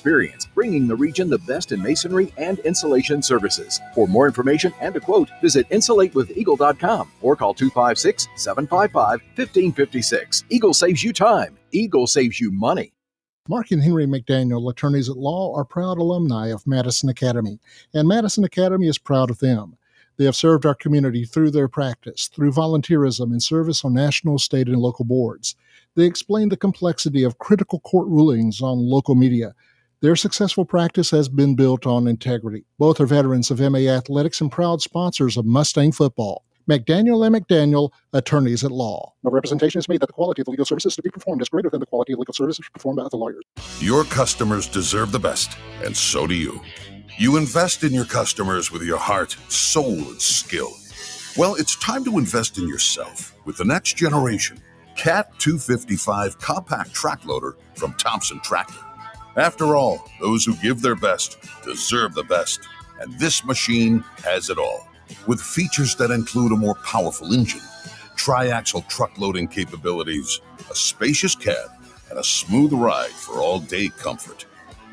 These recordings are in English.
experience, bringing the region the best in masonry and insulation services. For more information and a quote, visit insulatewitheagle.com or call 256-755-1556. Eagle saves you time. Eagle saves you money. Mark and Henry McDaniel, attorneys at law, are proud alumni of Madison Academy, and Madison Academy is proud of them. They have served our community through their practice, through volunteerism and service on national, state, and local boards. They explain the complexity of critical court rulings on local media. Their successful practice has been built on integrity. Both are veterans of MA Athletics and proud sponsors of Mustang football. McDaniel and McDaniel, attorneys at law. No representation is made that the quality of the legal services to be performed is greater than the quality of legal services performed by other lawyers. Your customers deserve the best, and so do you. You invest in your customers with your heart, soul, and skill. Well, it's time to invest in yourself with the next generation Cat 255 compact track loader from Thompson Tractor. After all, those who give their best deserve the best, and this machine has it all. With features that include a more powerful engine, tri-axle truck loading capabilities, a spacious cab, and a smooth ride for all-day comfort.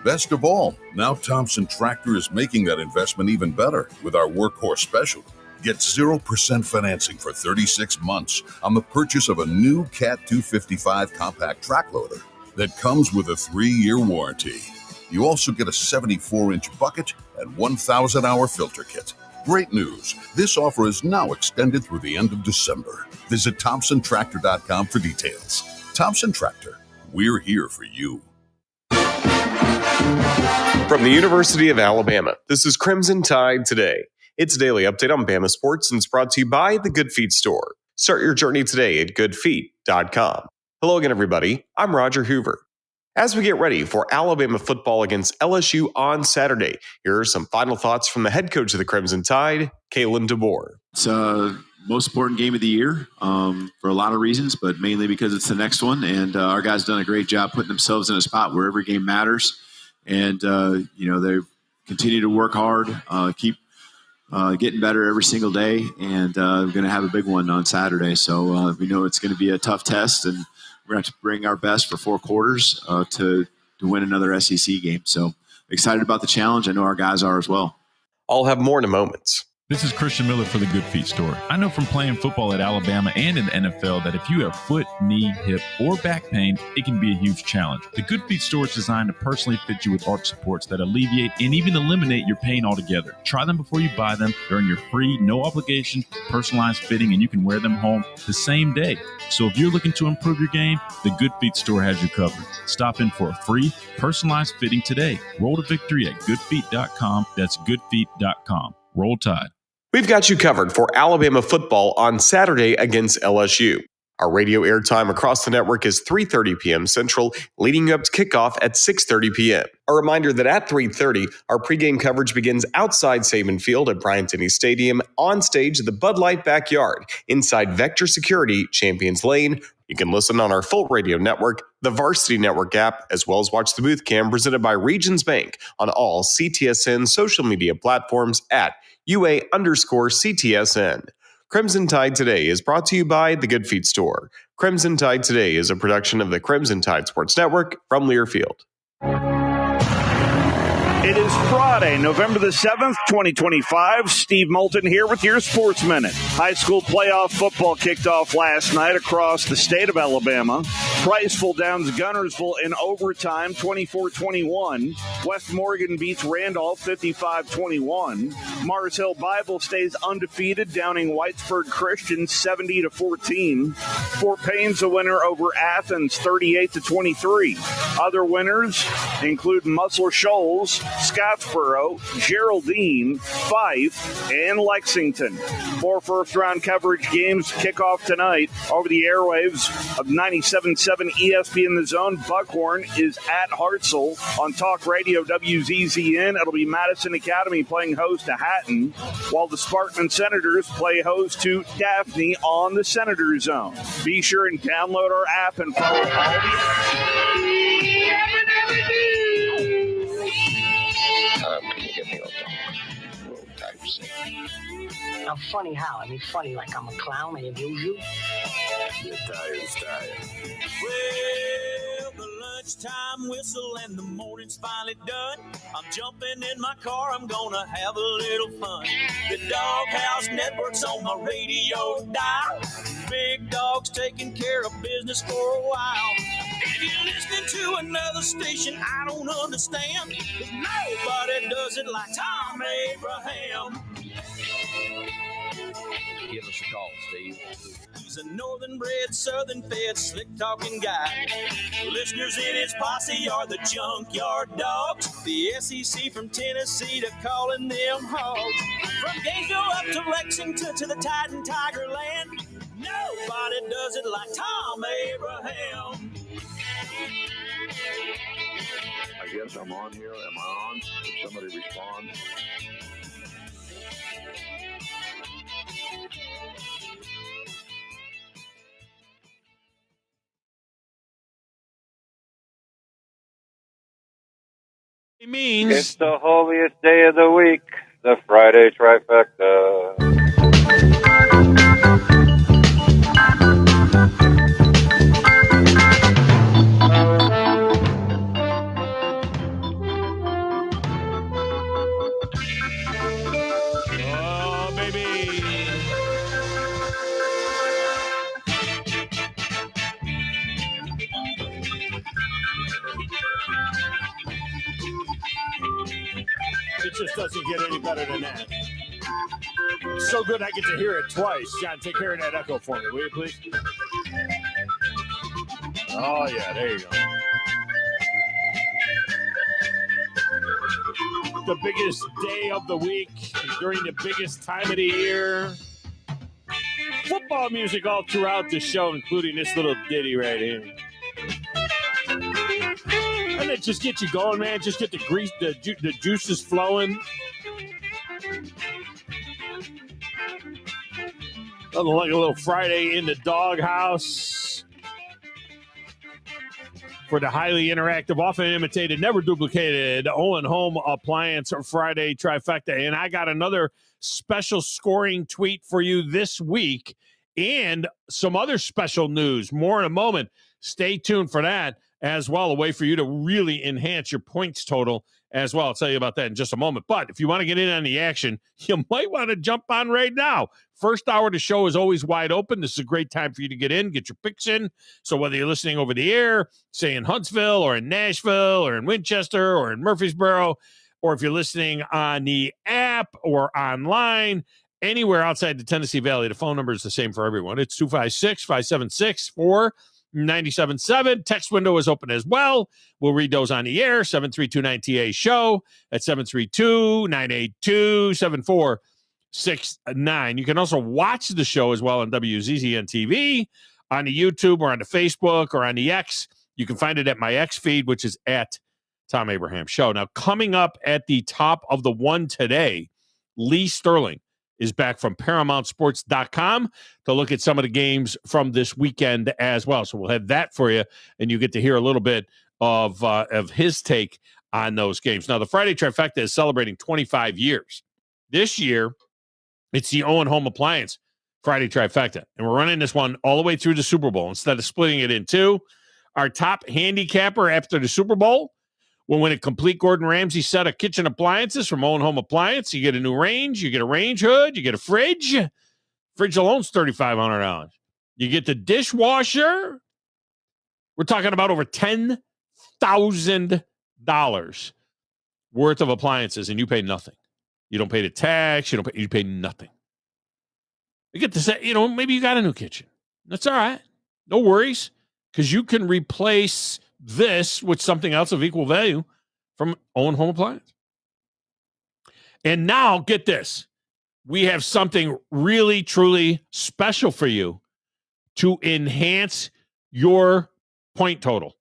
Best of all, now Thompson Tractor is making that investment even better with our workhorse special. Get 0% financing for 36 months on the purchase of a new Cat 255 compact track loader that comes with a 3-year warranty. You also get a 74-inch bucket and 1,000-hour filter kit. Great news. This offer is now extended through the end of December. Visit ThompsonTractor.com for details. Thompson Tractor. We're here for you. From the University of Alabama, this is Crimson Tide Today. It's a daily update on Bama sports and it's brought to you by the Good Feet Store. Start your journey today at goodfeet.com. Hello again, everybody. I'm Roger Hoover. As we get ready for Alabama football against LSU on Saturday, here are some final thoughts from the head coach of the Crimson Tide, Kalen DeBoer. It's the most important game of the year for a lot of reasons, but mainly because it's the next one. And our guys done a great job putting themselves in a spot where every game matters. And, they continue to work hard, keep getting better every single day. And we're going to have a big one on Saturday. So we know it's going to be a tough test, and we're going to have to bring our best for 4 quarters to win another SEC game. So excited about the challenge. I know our guys are as well. I'll have more in a moment. This is Christian Miller for the Good Feet Store. I know from playing football at Alabama and in the NFL that if you have foot, knee, hip, or back pain, it can be a huge challenge. The Good Feet Store is designed to personally fit you with arch supports that alleviate and even eliminate your pain altogether. Try them before you buy them. They're in your free, no obligation, personalized fitting, and you can wear them home the same day. So if you're looking to improve your game, the Good Feet Store has you covered. Stop in for a free, personalized fitting today. Roll to victory at goodfeet.com. That's goodfeet.com. Roll Tide. We've got you covered for Alabama football on Saturday against LSU. Our radio airtime across the network is 3:30 p.m. Central, leading up to kickoff at 6:30 p.m. A reminder that at 3:30, our pregame coverage begins outside Saban Field at Bryant-Denny Stadium, on stage at the Bud Light Backyard, inside Vector Security, Champions Lane. You can listen on our full radio network, the Varsity Network app, as well as watch the booth cam presented by Regions Bank on all CTSN social media platforms at UA_CTSN. Crimson Tide Today is brought to you by the Good Feet Store. Crimson Tide Today is a production of the Crimson Tide Sports Network from Learfield. It is Friday, November the 7th, 2025. Steve Moulton here with your Sports Minute. High school playoff football kicked off last night across the state of Alabama. Priceville downs Gunnersville in overtime, 24-21. West Morgan beats Randolph, 55-21. Mars Hill Bible stays undefeated, downing Whitesburg Christian, 70-14. Fort Payne's a winner over Athens, 38-23. Other winners include Muscle Shoals, Scottsboro, Geraldine, Fife, and Lexington. 4 first-round coverage games kick off tonight over the airwaves of 97.7 ESPN The Zone. Buckhorn is at Hartselle on Talk Radio WZZN. It'll be Madison Academy playing host to Hatton, while the Sparkman Senators play host to Daphne on the Senator Zone. Be sure and download our app and follow all the... Can you get me a little typeset? I'm funny how? I mean, funny like I'm a clown, I abuse you? You're tired. Well, the lunch Lunchtime whistle and the morning's finally done. I'm jumping in my car, I'm gonna have a little fun. The Doghouse Network's on my radio dial. Big Dog's taking care of business for a while. If you're listening to another station I don't understand, 'cause nobody does it like Thom Abraham. Give us a call, Steve. He's a northern-bred, southern-fed, slick-talking guy. Listeners in his posse are the Junkyard Dogs. The SEC from Tennessee to calling them hogs. From Gainesville up to Lexington to the Titan Tiger Land, nobody does it like Thom Abraham. I guess I'm on here. Am I on? Did somebody respond? It means it's the holiest day of the week, the Friday trifecta. Oh, baby. It just doesn't get any better than that. It's so good I get to hear it twice. John, take care of that echo for me, will you please? Oh, yeah, there you go. The biggest day of the week during the biggest time of the year. Football music all throughout the show, including this little ditty right here. And it just gets you going, man. Just get the grease, the juices flowing. Like a little Friday in the Doghouse for the highly interactive, often imitated, never duplicated Owen Home Appliance Friday trifecta. And I got another special scoring tweet for you this week and some other special news. More in a moment. Stay tuned for that as well. A way for you to really enhance your points total as well. I'll tell you about that in just a moment. But if you want to get in on the action, you might want to jump on right now. First hour of the show is always wide open. This is a great time for you to get in, get your picks in. So whether you're listening over the air, say in Huntsville or in Nashville or in Winchester or in Murfreesboro, or if you're listening on the app or online, anywhere outside the Tennessee Valley, the phone number is the same for everyone. It's 256-576-4977. Text window is open as well. We'll read those on the air. 732-9TA show at 732-982-7469. You can also watch the show as well on WZZN TV, on the YouTube or on the Facebook or on the X. You can find it at my X feed, which is at Thom Abraham Show. Now, coming up at the top of the one today, Lee Sterling is back from ParamountSports.com to look at some of the games from this weekend as well. So we'll have that for you, and you get to hear a little bit of his take on those games. Now, the Friday Trifecta is celebrating 25 years. This year, it's the Owen Home Appliance Friday Trifecta, and we're running this one all the way through the Super Bowl instead of splitting it in two. Our top handicapper after the Super Bowl will win a complete Gordon Ramsay set of kitchen appliances from Owen Home Appliance. You get a new range, you get a range hood, you get a fridge. Fridge alone's $3,500. You get the dishwasher. We're talking about over $10,000 worth of appliances, and you pay nothing. You don't pay the tax. You pay nothing. You get to say, maybe you got a new kitchen. That's all right. No worries, because you can replace this with something else of equal value from Owen Home Appliance. And now, get this. We have something really, truly special for you to enhance your point total.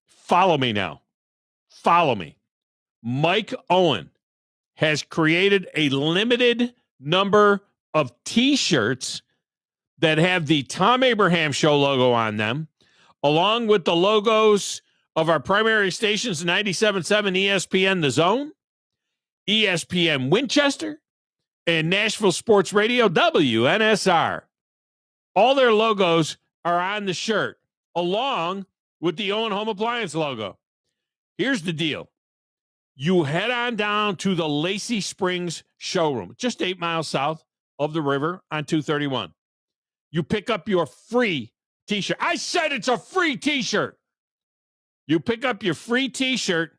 Follow me now. Follow me. Mike Owen has created a limited number of T-shirts that have the Thom Abraham Show logo on them, along with the logos of our primary stations, 97.7 ESPN The Zone, ESPN Winchester, and Nashville Sports Radio, WNSR. All their logos are on the shirt, along with the Owen Home Appliance logo. Here's the deal. You head on down to the Lacey Springs showroom, just 8 miles south of the river on 231. You pick up your free T-shirt. I said it's a free T-shirt. You pick up your free T-shirt,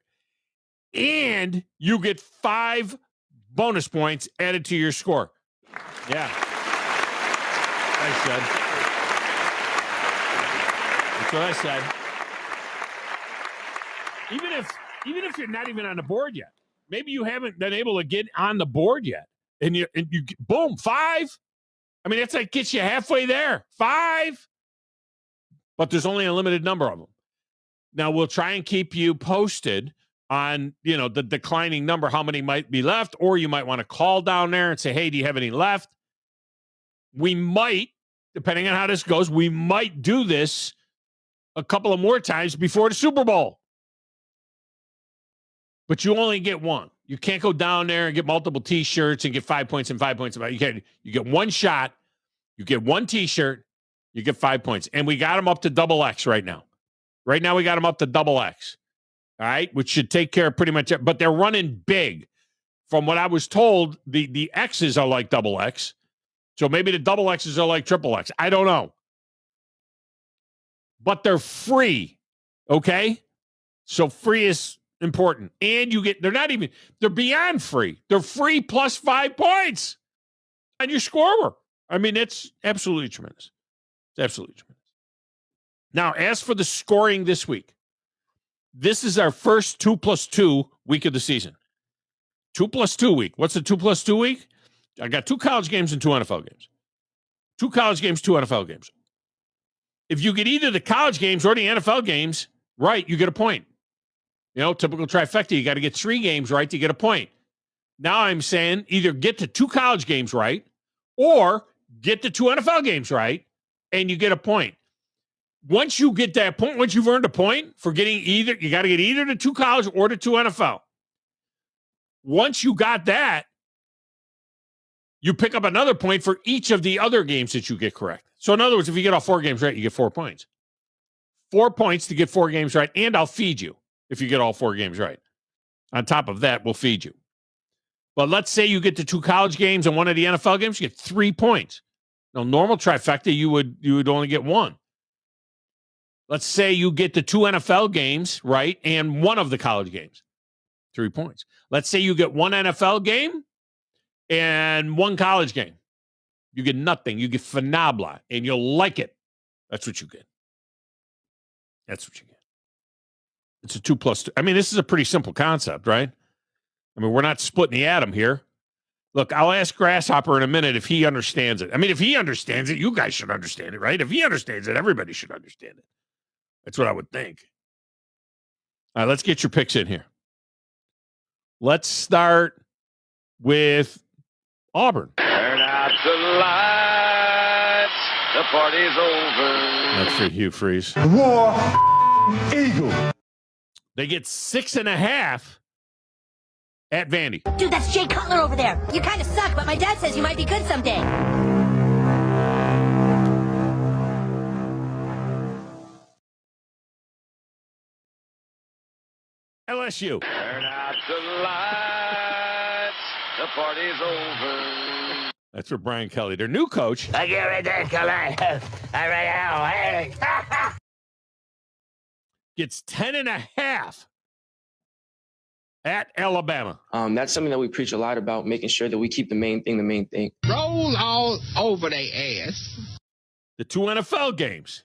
and you get 5 bonus points added to your score. Yeah. I said. That's what I said. Even if you're not even on the board yet, maybe you haven't been able to get on the board yet, and you boom, 5. I mean, that's like gets you halfway there. 5. But there's only a limited number of them. Now, we'll try and keep you posted on, the declining number, how many might be left, or you might want to call down there and say, hey, do you have any left? We might, depending on how this goes, we might do this a couple of more times before the Super Bowl. But you only get one. You can't go down there and get multiple T-shirts and get 5 points and 5 points. You get one shot, you get one T-shirt, you get 5 points. And we got them up to double X right now. Right now we got them up to double X. All right, which should take care of pretty much it. But they're running big. From what I was told, the X's are like double X. So maybe the double X's are like triple X. I don't know. But they're free. Okay? So free is important. And they're beyond free. They're free plus 5 points on your scorer. I mean, it's absolutely tremendous. It's absolutely tremendous. Now, as for the scoring this week, this is our first 2+2 week of the season. 2+2 week. What's the 2+2 week? I got 2 college games and 2 NFL games. 2 college games, 2 NFL games. If you get either the college games or the NFL games right, you get a point. Typical trifecta, you got to get 3 games right to get a point. Now I'm saying either get the 2 college games right or get the 2 NFL games right, and you get a point. Once you get that point, once you've earned a point for getting either, you got to get either the 2 college or the 2 NFL. Once you got that, you pick up another point for each of the other games that you get correct. So in other words, if you get all 4 games right, you get 4 points. 4 points to get 4 games right, and I'll feed you if you get all 4 games right. On top of that, we'll feed you. But let's say you get the 2 college games and 1 of the NFL games, you get 3 points. Now, normal trifecta, you would only get 1. Let's say you get the 2 NFL games right and 1 of the college games. 3 points. Let's say you get 1 NFL game and 1 college game. You get nothing. You get Fanabla, and you'll like it. That's what you get. That's what you get. It's a 2+2. I mean, this is a pretty simple concept, right? I mean, we're not splitting the atom here. Look, I'll ask Grasshopper in a minute if he understands it. I mean, if he understands it, you guys should understand it, right? If he understands it, everybody should understand it. That's what I would think. All right, let's get your picks in here. Let's start with Auburn. Turn out the lights. The party's over. That's for Hugh Freeze. War Eagle. They get 6.5 at Vandy. Dude, that's Jay Cutler over there. You kind of suck, but my dad says you might be good someday. LSU. Turn out the lights. The party's over. That's for Brian Kelly. Their new coach. I get ridiculous. Gets 10.5 at Alabama. That's something that we preach a lot about, making sure that we keep the main thing. Roll all over their ass. The 2 NFL games.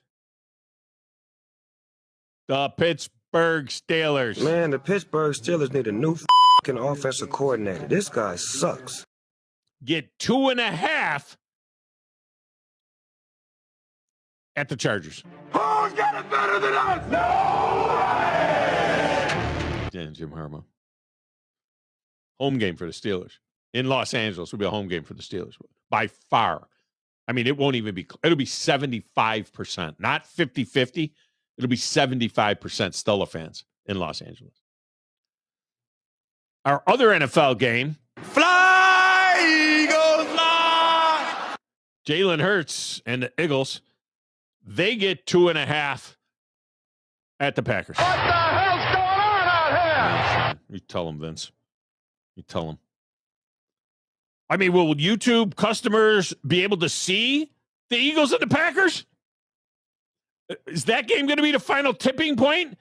The Pittsburgh Steelers. Man, the Pittsburgh Steelers need a new fucking offensive coordinator. This guy sucks. Get 2.5 at the Chargers. Who's got it better than us? No way! And Jim Harbaugh. Home game for the Steelers. In Los Angeles will be a home game for the Steelers. By far. I mean, it won't even be, it'll be 75%. Not 50-50. It'll be 75% Stella fans in Los Angeles. Our other NFL game. Fly, Eagles, fly! Jalen Hurts and the Eagles, they get 2.5 at the Packers. What the hell's going on out here? You tell them, Vince. You tell them. I mean, will YouTube customers be able to see the Eagles and the Packers? Is that game going to be the final tipping point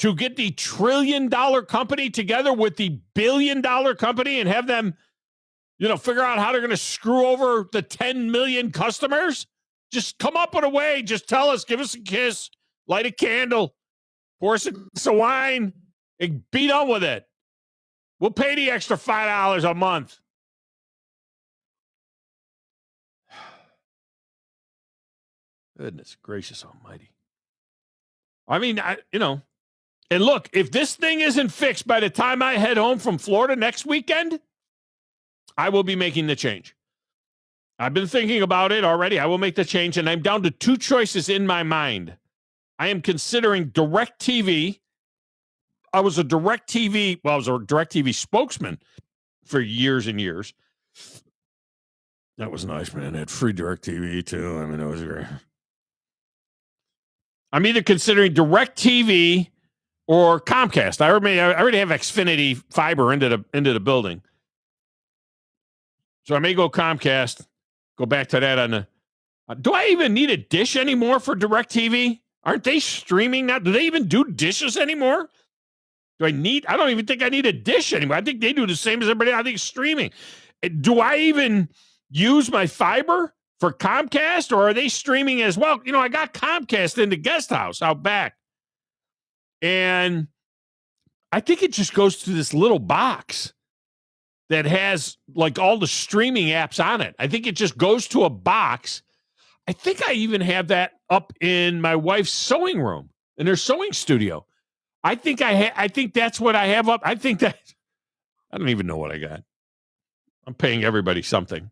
to get the $1 trillion company together with the $1 billion company and have them, figure out how they're going to screw over the 10 million customers? Just come up with a way. Just tell us, give us a kiss, light a candle, pour some wine, and be done with it. We'll pay the extra $5 a month. Goodness gracious almighty. I mean, and look, if this thing isn't fixed by the time I head home from Florida next weekend, I will be making the change. I've been thinking about it already. I will make the change, and I'm down to 2 choices in my mind. I am considering DirecTV. I was a DirecTV spokesman for years and years. That was nice, man. They had free DirecTV, too. I mean, it was great. I'm either considering DirecTV or Comcast. I already have Xfinity fiber into the building. So I may go Comcast, go back to that on the... do I even need a dish anymore for DirecTV? Aren't they streaming now? Do they even do dishes anymore? I don't even think I need a dish anymore. I think they do the same as everybody. I think streaming. Do I even use my fiber for Comcast, or are they streaming as well? I got Comcast in the guest house out back. And I think it just goes to this little box that has like all the streaming apps on it. I think it just goes to a box. I think I even have that up in my wife's sewing room, in her sewing studio. I think I think that's what I have up. I think that I don't even know what I got. I'm paying everybody something.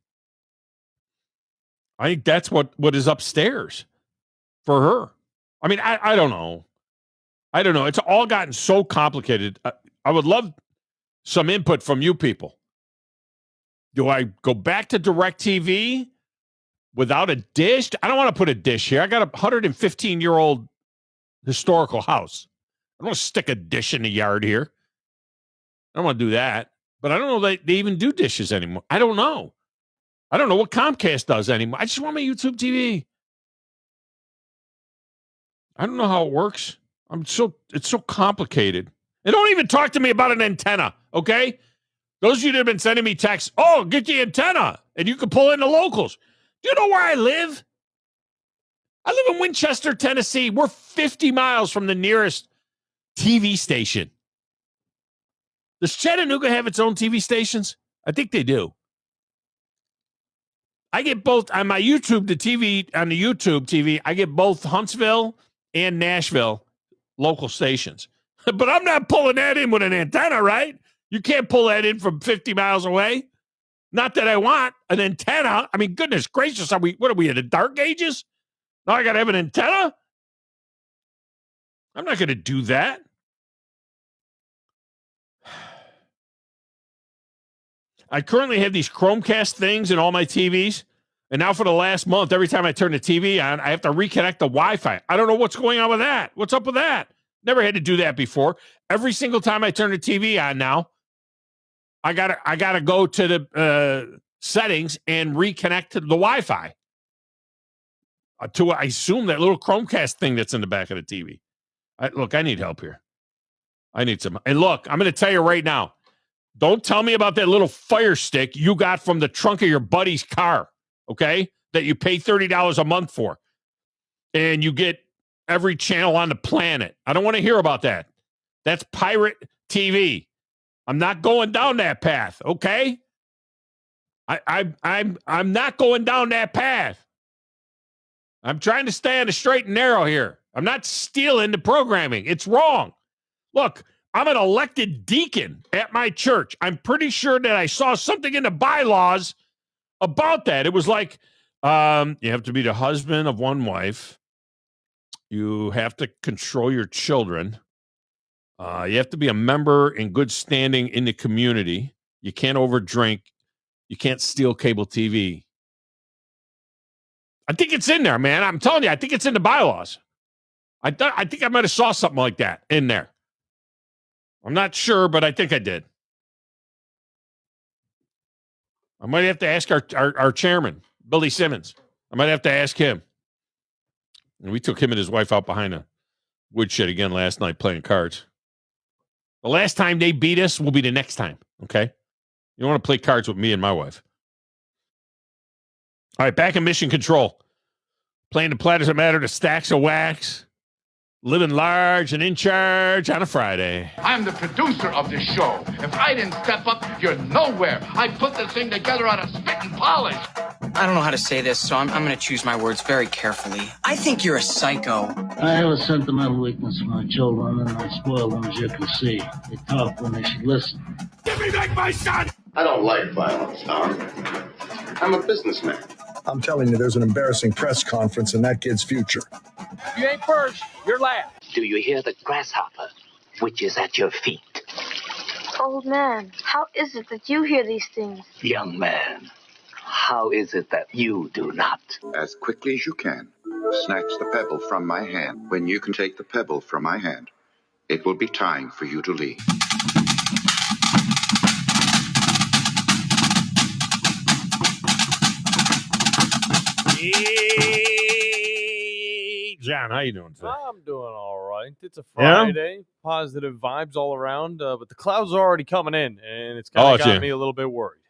I think that's what is upstairs for her. I mean, I don't know. I don't know. It's all gotten so complicated. I would love some input from you people. Do I go back to DirecTV without a dish? I don't want to put a dish here. I got a 115-year-old historical house. I don't want to stick a dish in the yard here. I don't want to do that. But I don't know that they even do dishes anymore. I don't know. I don't know what Comcast does anymore. I just want my YouTube TV. I don't know how it works. It's so complicated. And don't even talk to me about an antenna, okay? Those of you that have been sending me texts, get the antenna, and you can pull in the locals. Do you know where I live? I live in Winchester, Tennessee. We're 50 miles from the nearest TV station. Does Chattanooga have its own TV stations? I think they do. I get both on my YouTube, on the YouTube TV, I get both Huntsville and Nashville local stations. But I'm not pulling that in with an antenna, right? You can't pull that in from 50 miles away. Not that I want an antenna. I mean, goodness gracious, what are we in the dark ages? Now I got to have an antenna? I'm not going to do that. I currently have these Chromecast things in all my TVs. And now for the last month, every time I turn the TV on, I have to reconnect the Wi-Fi. I don't know what's going on with that. What's up with that? Never had to do that before. Every single time I turn the TV on now, I gotta go to the settings and reconnect to the Wi-Fi. I assume that little Chromecast thing that's in the back of the TV. I need help here. I need some. And look, I'm going to tell you right now, don't tell me about that little Fire Stick you got from the trunk of your buddy's car, okay, that you pay $30 a month for. And you get every channel on the planet. I don't want to hear about that. That's pirate TV. I'm not going down that path, okay? I'm not going down that path. I'm trying to stay on the straight and narrow here. I'm not stealing the programming. It's wrong. Look, I'm an elected deacon at my church. I'm pretty sure that I saw something in the bylaws about that. It was like, you have to be the husband of one wife. You have to control your children. You have to be a member in good standing in the community. You can't overdrink. You can't steal cable TV. I think it's in there, man. I'm telling you, I think it's in the bylaws. I think I might have saw something like that in there. I'm not sure, but I think I did. I might have to ask our chairman, Billy Simmons. I might have to ask him. And we took him and his wife out behind a woodshed again last night playing cards. The last time they beat us will be the next time, okay? You don't want to play cards with me and my wife. All right, back in mission control. Playing the platters that matter to stacks of wax. Living large and in charge on a Friday. I'm the producer of this show. If I didn't step up, you're nowhere. I put this thing together on a spit and polish. I don't know how to say this, so I'm going to choose my words very carefully. I think you're a psycho. I have a sentimental weakness for my children, and I spoil them, as you can see. They talk when they should listen. Give me back my son! I don't like violence, Thom. I'm a businessman. I'm telling you, there's an embarrassing press conference in that kid's future. If you ain't first, you're last. Do you hear the grasshopper, which is at your feet? Old man, how is it that you hear these things? Young man, how is it that you do not? As quickly as you can, snatch the pebble from my hand. When you can take the pebble from my hand, it will be time for you to leave. Hey, John, how you doing today? I'm doing all right. It's a Friday. Positive vibes all around, but the clouds are already coming in, and it's kind of got me a little bit worried.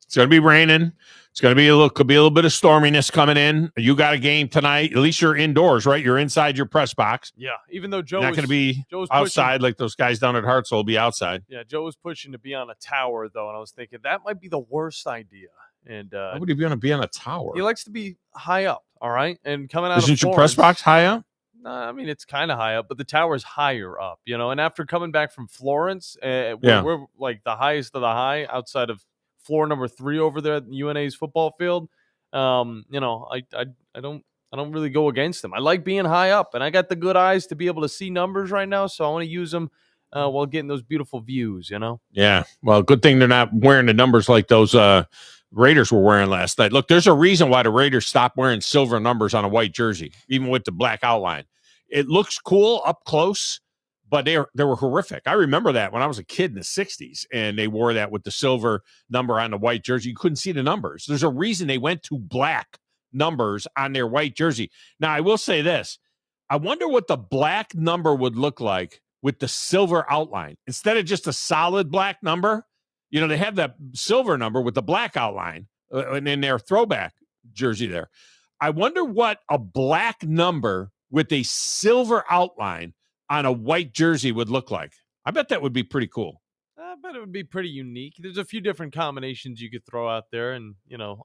It's going to be raining. It's going to be could be a little bit of storminess coming in. You got a game tonight. At least you're indoors, right? You're inside your press box. Yeah, even though Joe not going to be outside like those guys down at Hartsel will be outside. Yeah, Joe was pushing to be on a tower, though, and I was thinking that might be the worst idea. And why would he be on a tower? He likes to be high up, all right? And coming out Isn't of your press box high up? I mean, it's kind of high up, but the tower's higher up, And after coming back from Florence, we're like the highest of the high outside of floor number 3 over there at UNA's football field. I don't really go against them. I like being high up, and I got the good eyes to be able to see numbers right now, so I want to use them while getting those beautiful views, Yeah. Well, good thing they're not wearing the numbers like those Raiders were wearing last night. Look, there's a reason why the Raiders stopped wearing silver numbers on a white jersey, even with the black outline. It looks cool up close, but they were horrific. I remember that when I was a kid in the 60s, and they wore that with the silver number on the white jersey. You couldn't see the numbers. There's a reason they went to black numbers on their white jersey. Now, I will say this. I wonder what the black number would look like with the silver outline. Instead of just a solid black number, they have that silver number with the black outline and in their throwback jersey there. I wonder what a black number with a silver outline on a white jersey would look like. I bet that would be pretty cool. I bet it would be pretty unique. There's a few different combinations you could throw out there, and,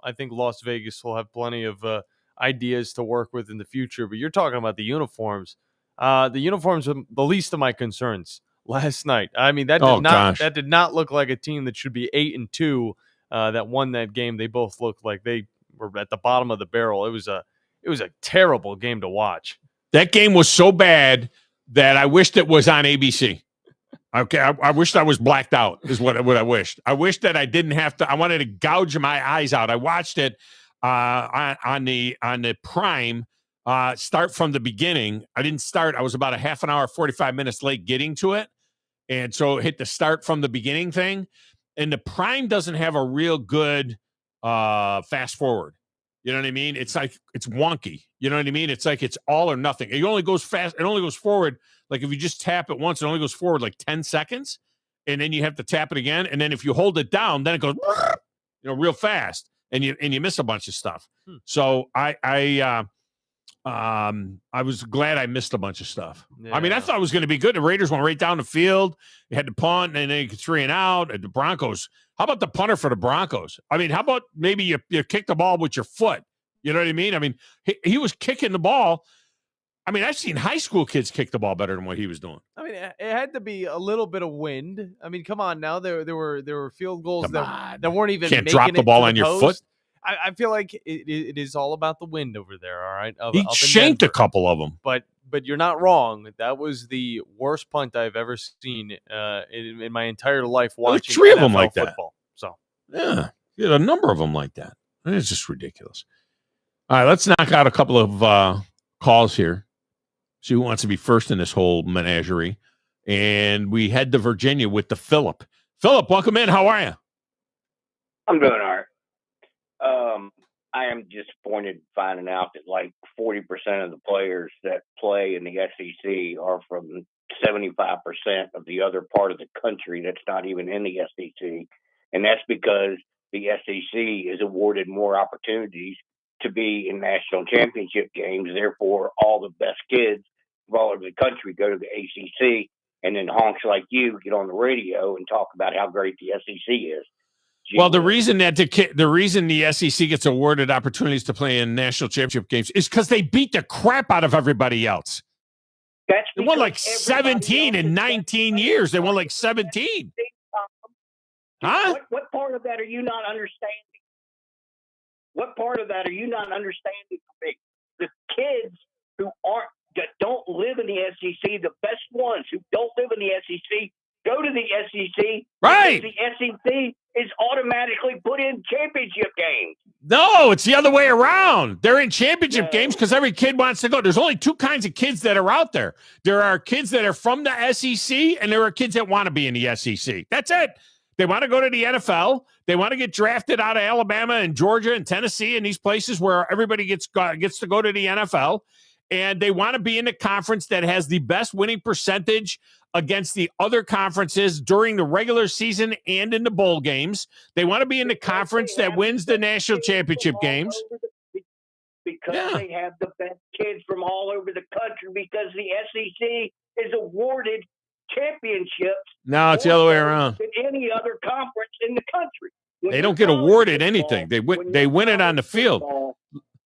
I think Las Vegas will have plenty of ideas to work with in the future. But you're talking about the uniforms. The uniforms are the least of my concerns. Last night, I mean, that did not look like a team that should be 8-2 that won that game. They both looked like they were at the bottom of the barrel. It was a terrible game to watch. That game was so bad that I wished it was on ABC. Okay, I wished I was blacked out. Is what I wished. I wished that I didn't have to. I wanted to gouge my eyes out. I watched it on the Prime. Start from the beginning. I didn't start. I was about a half an hour, 45 minutes late getting to it. And so hit the start from the beginning thing. And the Prime doesn't have a real good fast forward. You know what I mean? It's like, it's wonky. You know what I mean? It's like it's all or nothing. It only goes fast. It only goes forward. Like if you just tap it once, it only goes forward like 10 seconds. And then you have to tap it again. And then if you hold it down, then it goes, real fast. And you miss a bunch of stuff. So I was glad I missed a bunch of stuff. Yeah. I mean, I thought it was going to be good. The Raiders went right down the field. They had to punt, and then they could 3 and out. And the Broncos, how about the punter for the Broncos? I mean, how about maybe you kick the ball with your foot? You know what I mean? I mean, he was kicking the ball. I mean, I've seen high school kids kick the ball better than what he was doing. I mean, it had to be a little bit of wind. I mean, come on now. There were field goals that weren't even can't drop the ball on your foot. I feel like it is all about the wind over there, all right? He shanked a couple of them. But you're not wrong. That was the worst punt I've ever seen in my entire life watching 3 of them NFL like football. that. So yeah, you had a number of them like that. It's just ridiculous. All right, let's knock out a couple of calls here. See who wants to be first in this whole menagerie. And we head to Virginia with the Philip. Philip, welcome in. How are you? I'm doing all right. I am disappointed finding out that like 40% of the players that play in the SEC are from 75% of the other part of the country that's not even in the SEC. And that's because the SEC is awarded more opportunities to be in national championship games. Therefore, all the best kids from all over the country go to the ACC, and then honks like you get on the radio and talk about how great the SEC is. Well, the reason the SEC gets awarded opportunities to play in national championship games is because they beat the crap out of everybody else. They won like 17 in 19 years. They won like 17. Huh? What part of that are you not understanding? What part of that are you not understanding? The kids that don't live in the SEC, the best ones who don't live in the SEC, go to the SEC. Right. The SEC is automatically put in championship games. No, it's the other way around. They're in championship games because every kid wants to go. There's only two kinds of kids that are out there. There are kids that are from the SEC, and there are kids that want to be in the SEC. That's it. They want to go to the NFL. They want to get drafted out of Alabama and Georgia and Tennessee and these places where everybody gets to go to the NFL. And they want to be in the conference that has the best winning percentage against the other conferences during the regular season and in the bowl games. They want to be in the conference that wins the national championship games. Because they have the best kids from all over the country, because the SEC is awarded championships. No, it's the other way around. Than any other conference in the country. They don't get awarded anything. They win it on the field.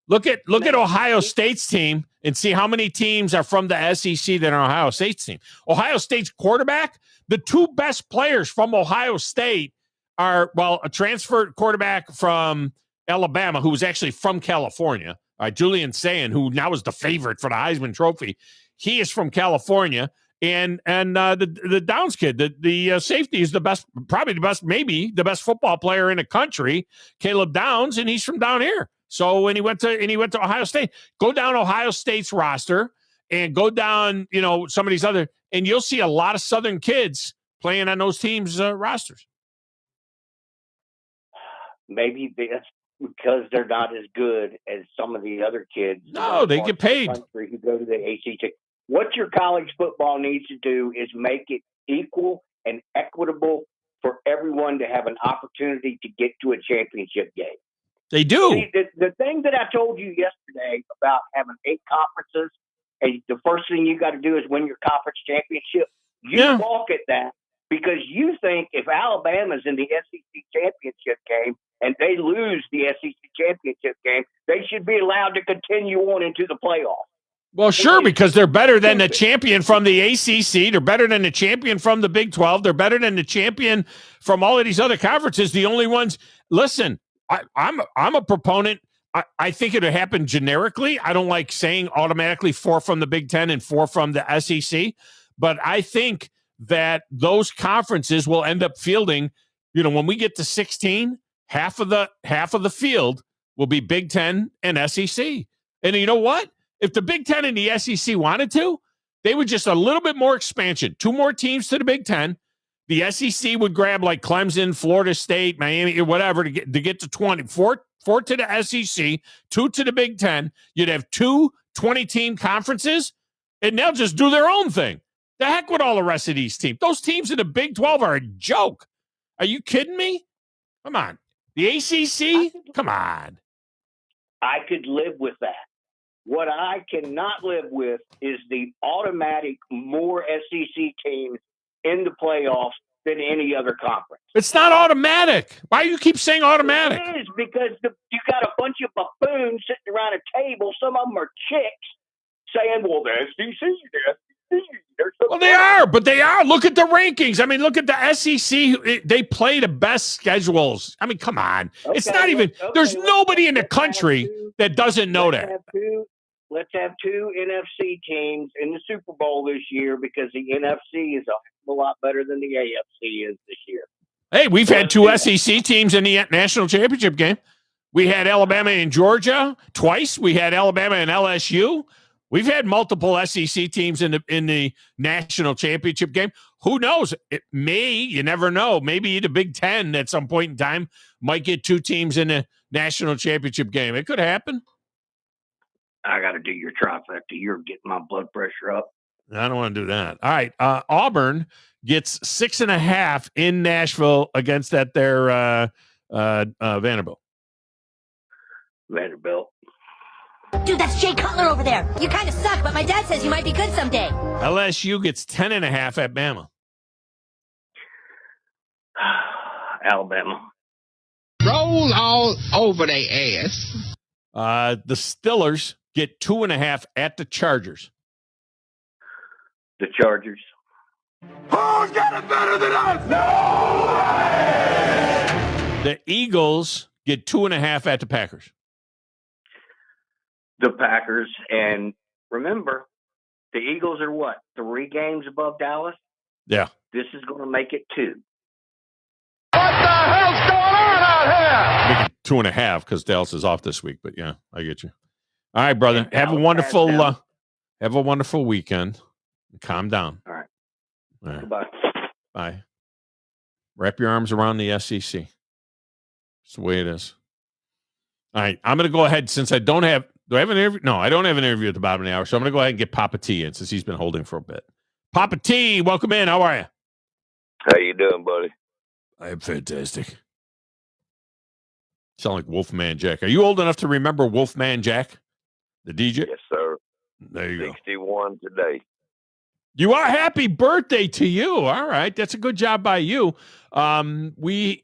Look at Ohio State's team and see how many teams are from the SEC that are Ohio State's team. Ohio State's quarterback, the two best players from Ohio State are, a transferred quarterback from Alabama, who was actually from California, Julian Sayin, who now is the favorite for the Heisman Trophy. He is from California. And the Downs kid, the safety is the best, probably the best, maybe the best football player in the country, Caleb Downs, and he's from down here. So when he went to Ohio State, go down Ohio State's roster and go down, some of these other, and you'll see a lot of Southern kids playing on those teams' rosters. Maybe that's because they're not as good as some of the other kids. No, they get paid. Who go to the ACC. What your college football needs to do is make it equal and equitable for everyone to have an opportunity to get to a championship game. They do. See, the thing that I told you yesterday about having 8 conferences, and the first thing you got to do is win your conference championship. You balk at that because you think if Alabama's in the SEC championship game and they lose the SEC championship game, they should be allowed to continue on into the playoffs. Well, sure, because they're better than the champion from the ACC. They're better than the champion from the Big 12. They're better than the champion from all of these other conferences. The only ones, listen, I'm a proponent. I think it would happen generically. I don't like saying automatically 4 from the Big 10 and 4 from the SEC, but I think that those conferences will end up fielding, when we get to 16, half of the field will be Big 10 and SEC. And you know what? If the Big 10 and the SEC wanted to, they would just a little bit more expansion. 2 more teams to the Big 10. The SEC would grab like Clemson, Florida State, Miami, or whatever to get to 20. 4 to the SEC, 2 to the Big 10. You'd have 2 20-team conferences, and they'll just do their own thing. The heck with all the rest of these teams. Those teams in the Big 12 are a joke. Are you kidding me? Come on. The ACC? Come on. I could live with that. What I cannot live with is the automatic more SEC teams in the playoffs than any other conference. It's not automatic. Why do you keep saying automatic? It is because you got a bunch of buffoons sitting around a table. Some of them are chicks saying, well, the SEC, Well, they are, but they are. Look at the rankings. I mean, look at the SEC. They play the best schedules. I mean, come on. Okay, it's not even, there's nobody in the country that doesn't know that. Let's have 2 NFC teams in the Super Bowl this year because the NFC is a lot better than the AFC is this year. Hey, we've had 2 SEC teams in the national championship game. We had Alabama and Georgia twice. We had Alabama and LSU. We've had multiple SEC teams in the national championship game. Who knows? You never know. Maybe the Big Ten at some point in time might get 2 teams in the national championship game. It could happen. I got to do your trifecta. You're getting my blood pressure up. I don't want to do that. All right. Auburn gets 6.5 in Nashville against their Vanderbilt. Vanderbilt. Dude, that's Jay Cutler over there. You kind of suck, but my dad says you might be good someday. LSU gets 10.5 at Bama. Alabama. Roll all over their ass. The Steelers get 2.5 at the Chargers. The Chargers. Who's got it better than us? No! The Eagles get 2.5 at the Packers. The Packers. And remember, the Eagles are what? 3 games above Dallas? Yeah. This is going to make it 2. What the hell's going on out here? Make it 2.5 because Dallas is off this week. But yeah, I get you. All right, brother. Have a wonderful weekend. Calm down. All right. Goodbye. Bye. Wrap your arms around the SEC. It's the way it is. All right. I'm going to go ahead since I don't have. Do I have an interview? No, I don't have an interview at the bottom of the hour. So I'm going to go ahead and get Papa T in since he's been holding for a bit. Papa T, welcome in. How are you? How you doing, buddy? I am fantastic. Sound like Wolfman Jack. Are you old enough to remember Wolfman Jack, the DJ? Yes, sir. There you 61 today. You are. Happy birthday to you. All right. That's a good job by you. We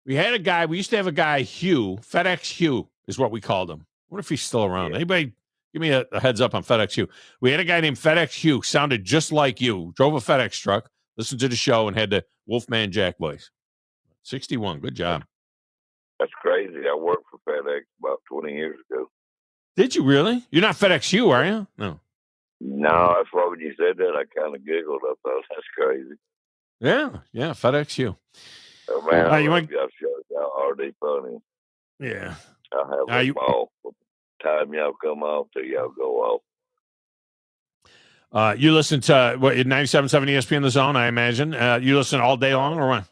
had a guy. We used to have a guy, Hugh. FedEx Hugh is what we called him. I wonder if he's still around. Yeah. Anybody give me a heads up on FedEx Hugh. We had a guy named FedEx Hugh. Sounded just like you. Drove a FedEx truck. Listened to the show and had the Wolfman Jack voice. 61. Good job. That's crazy. I worked for FedEx about 20 years ago. Did you really? You're not FedEx Hugh, are you? No. No, that's why when you said that, I kind of giggled. I thought, that's crazy. Yeah, FedEx Hugh. Oh, man, I love y'all shows. Y'all are they funny. Yeah. I'll have a ball from the time y'all come off till y'all go off. You listen to, what, 97.7 ESPN The Zone, I imagine. You listen all day long or what?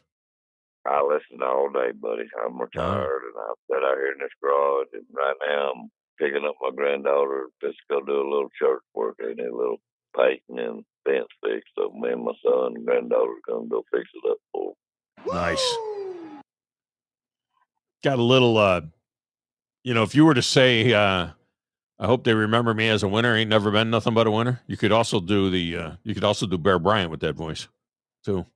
I listen all day, buddy. I'm retired, and I'm set out here in this garage, and right now I'm picking up my granddaughter just go do a little church work. They need a little painting and fence fix. So me and my son and granddaughter are going to go fix it up for them. Nice. Got a little, if you were to say, I hope they remember me as a winner, ain't never been nothing but a winner. You could also do Bear Bryant with that voice too. Of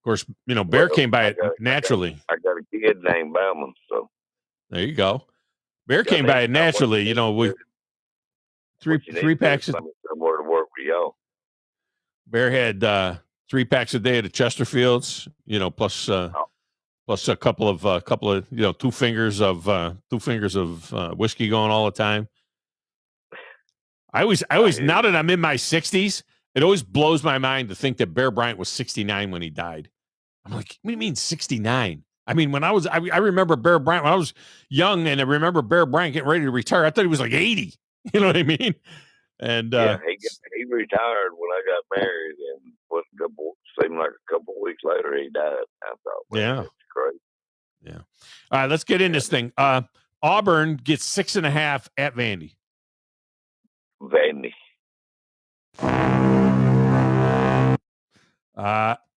course, Bear came by it naturally. I got a kid named Bauman, so. There you go. Bear came by it naturally. We three packs. Somewhere to work with y'all. Bear had 3 packs a day at the Chesterfields. Plus a couple of 2 fingers of whiskey going all the time. I always now that I'm in my 60s, it always blows my mind to think that Bear Bryant was 69 when he died. I'm like, what do you mean 69? I mean, when I remember Bear Bryant when I was young, and I remember Bear Bryant getting ready to retire. I thought he was like 80. You know what I mean? And he retired when I got married, and seemed like a couple of weeks later he died. I thought, yeah, it's crazy. Yeah. All right, let's get in this thing. Auburn gets 6.5 at Vandy.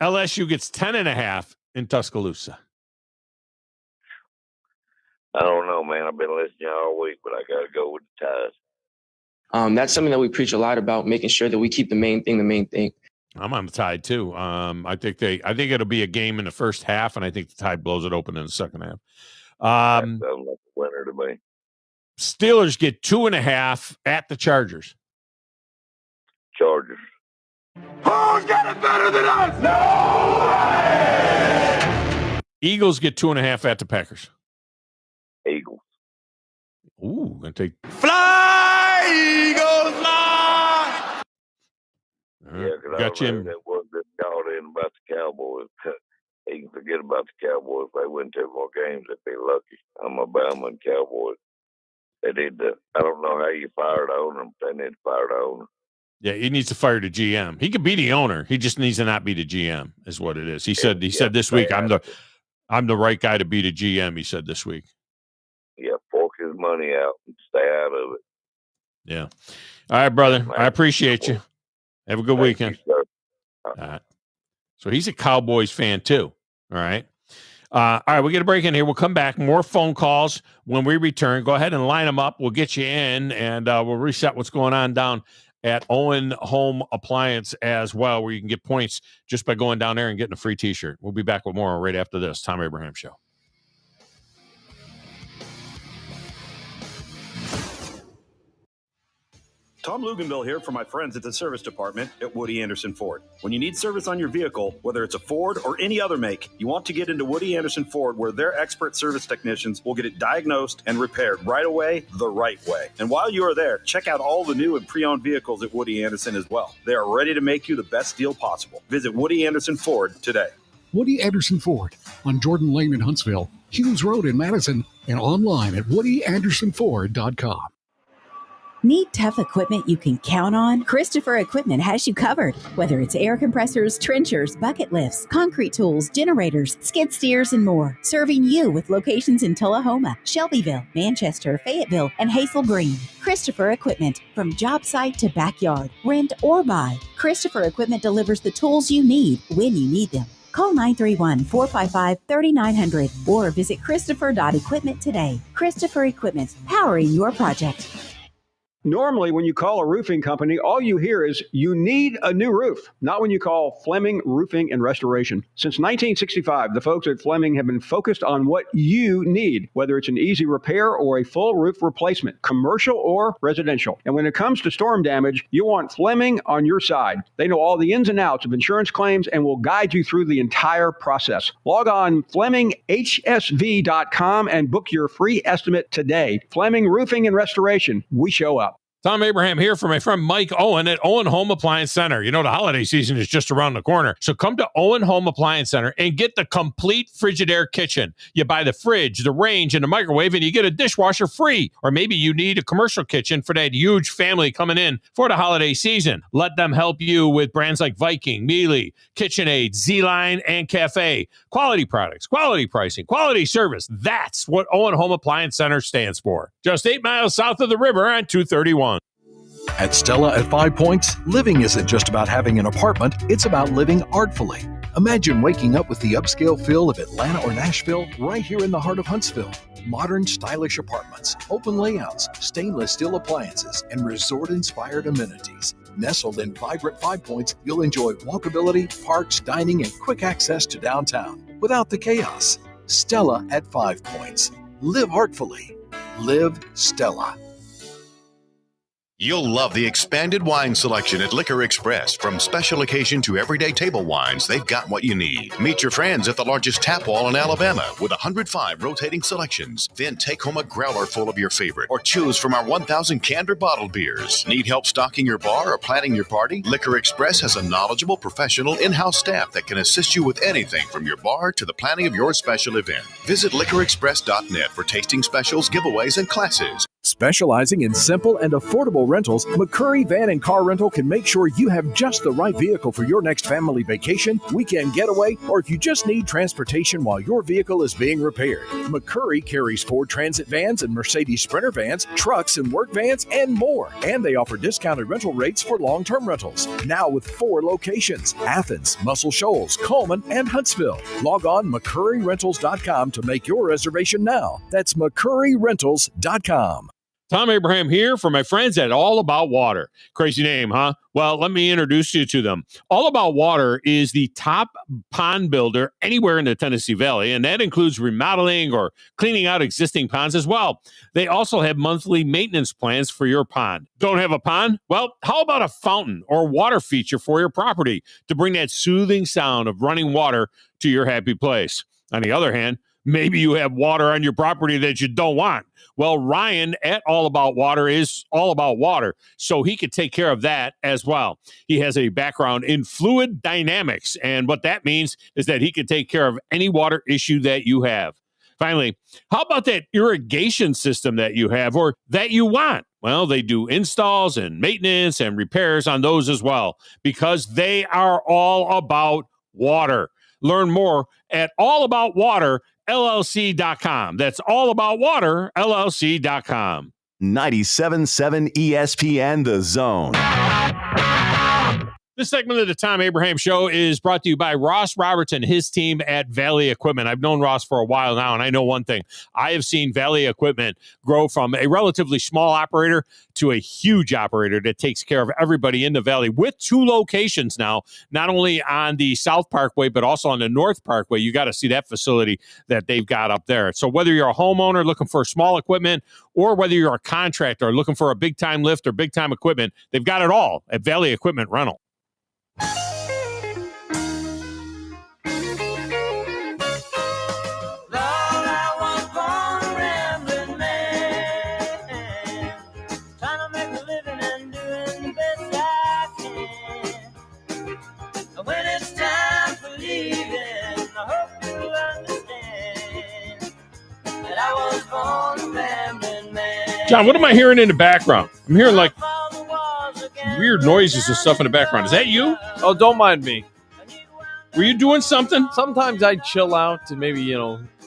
LSU gets 10.5 in Tuscaloosa. I don't know, man. I've been listening all week, but I got to go with the Tide. That's something that we preach a lot about, making sure that we keep the main thing. I'm on the Tide too. I think it'll be a game in the first half, and I think the Tide blows it open in the second half. That sounds like a winner to me. Steelers get 2.5 at the Chargers. Chargers. Who's got it better than us? No way! Eagles get 2.5 at the Packers. Eagles. Ooh, gonna take fly, Eagles fly. Yeah, because I read that one that called in about the Cowboys. He can forget about the Cowboys. If they win 2 more games, they'd be lucky. I'm a Bama and Cowboys. They need to. I don't know how you fire the owner, but they need to fire the owner. Yeah, he needs to fire the GM. He could be the owner. He just needs to not be the GM, is what it is. He said this week, I'm the right guy to be the GM, he said this week. Yeah, fork his money out and stay out of it. Yeah. All right, brother. I appreciate you. Have a good weekend. You, all right. So he's a Cowboys fan too. All right. All right, we get a break in here. We'll come back. More phone calls when we return. Go ahead and line them up. We'll get you in, and we'll reset what's going on down at Owen Home Appliance as well, where you can get points just by going down there and getting a free T-shirt. We'll be back with more right after this. Thom Abraham Show. Tom Luganville here for my friends at the service department at Woody Anderson Ford. When you need service on your vehicle, whether it's a Ford or any other make, you want to get into Woody Anderson Ford, where their expert service technicians will get it diagnosed and repaired right away, the right way. And while you are there, check out all the new and pre-owned vehicles at Woody Anderson as well. They are ready to make you the best deal possible. Visit Woody Anderson Ford today. Woody Anderson Ford on Jordan Lane in Huntsville, Hughes Road in Madison, and online at WoodyAndersonFord.com. Need tough equipment you can count on? Christopher Equipment has you covered. Whether it's air compressors, trenchers, bucket lifts, concrete tools, generators, skid steers, and more. Serving you with locations in Tullahoma, Shelbyville, Manchester, Fayetteville, and Hazel Green. Christopher Equipment. From job site to backyard, rent or buy, Christopher Equipment delivers the tools you need when you need them. Call 931-455-3900 or visit Christopher.equipment today. Christopher Equipment, powering your project. Normally, when you call a roofing company, all you hear is, you need a new roof. Not when you call Fleming Roofing and Restoration. Since 1965, the folks at Fleming have been focused on what you need, whether it's an easy repair or a full roof replacement, commercial or residential. And when it comes to storm damage, you want Fleming on your side. They know all the ins and outs of insurance claims and will guide you through the entire process. Log on FlemingHSV.com and book your free estimate today. Fleming Roofing and Restoration. We show up. Thom Abraham here for my friend Mike Owen at Owen Home Appliance Center. You know, the holiday season is just around the corner. So come to Owen Home Appliance Center and get the complete Frigidaire kitchen. You buy the fridge, the range, and the microwave, and you get a dishwasher free. Or maybe you need a commercial kitchen for that huge family coming in for the holiday season. Let them help you with brands like Viking, Miele, KitchenAid, Z-Line, and Cafe. Quality products, quality pricing, quality service. That's what Owen Home Appliance Center stands for. Just 8 miles south of the river on 231. At Stella at 5 Points, living isn't just about having an apartment, it's about living artfully. Imagine waking up with the upscale feel of Atlanta or Nashville right here in the heart of Huntsville. Modern, stylish apartments, open layouts, stainless steel appliances, and resort-inspired amenities. Nestled in vibrant 5 Points, you'll enjoy walkability, parks, dining, and quick access to downtown without the chaos. Stella at 5 Points. Live artfully. Live Stella. You'll love the expanded wine selection at Liquor Express. From special occasion to everyday table wines, they've got what you need. Meet your friends at the largest tap wall in Alabama with 105 rotating selections. Then take home a growler full of your favorite or choose from our 1,000 canned or bottled beers. Need help stocking your bar or planning your party? Liquor Express has a knowledgeable, professional, in-house staff that can assist you with anything from your bar to the planning of your special event. Visit liquorexpress.net for tasting specials, giveaways, and classes. Specializing in simple and affordable rentals, McCurry Van and Car Rental can make sure you have just the right vehicle for your next family vacation, weekend getaway, or if you just need transportation while your vehicle is being repaired. McCurry carries Ford Transit vans and Mercedes Sprinter vans, trucks and work vans, and more. And they offer discounted rental rates for long-term rentals. Now with 4 locations: Athens, Muscle Shoals, Coleman, and Huntsville. Log on McCurryRentals.com to make your reservation now. That's McCurryRentals.com. Thom Abraham here for my friends at All About Water. Crazy name, huh? Well, let me introduce you to them. All About Water is the top pond builder anywhere in the Tennessee Valley, and that includes remodeling or cleaning out existing ponds as well. They also have monthly maintenance plans for your pond. Don't have a pond? Well, how about a fountain or water feature for your property to bring that soothing sound of running water to your happy place? On the other hand, maybe you have water on your property that you don't want. Well, Ryan at All About Water is all about water, so he could take care of that as well. He has a background in fluid dynamics, and what that means is that he can take care of any water issue that you have. Finally, how about that irrigation system that you have or that you want? Well, they do installs and maintenance and repairs on those as well because they are all about water. Learn more at allaboutwaterllc.com. That's allaboutwaterllc.com. 97.7 ESPN The Zone. This segment of the Tom Abraham Show is brought to you by Ross Roberts and his team at Valley Equipment. I've known Ross for a while now, and I know one thing. I have seen Valley Equipment grow from a relatively small operator to a huge operator that takes care of everybody in the Valley with 2 locations now, not only on the South Parkway, but also on the North Parkway. You got to see that facility that they've got up there. So whether you're a homeowner looking for small equipment or whether you're a contractor looking for a big-time lift or big-time equipment, they've got it all at Valley Equipment Rental. John, what am I hearing in the background? I'm hearing like weird noises and stuff in the background. Is that you? Oh, don't mind me. Were you doing something? Sometimes I chill out and maybe,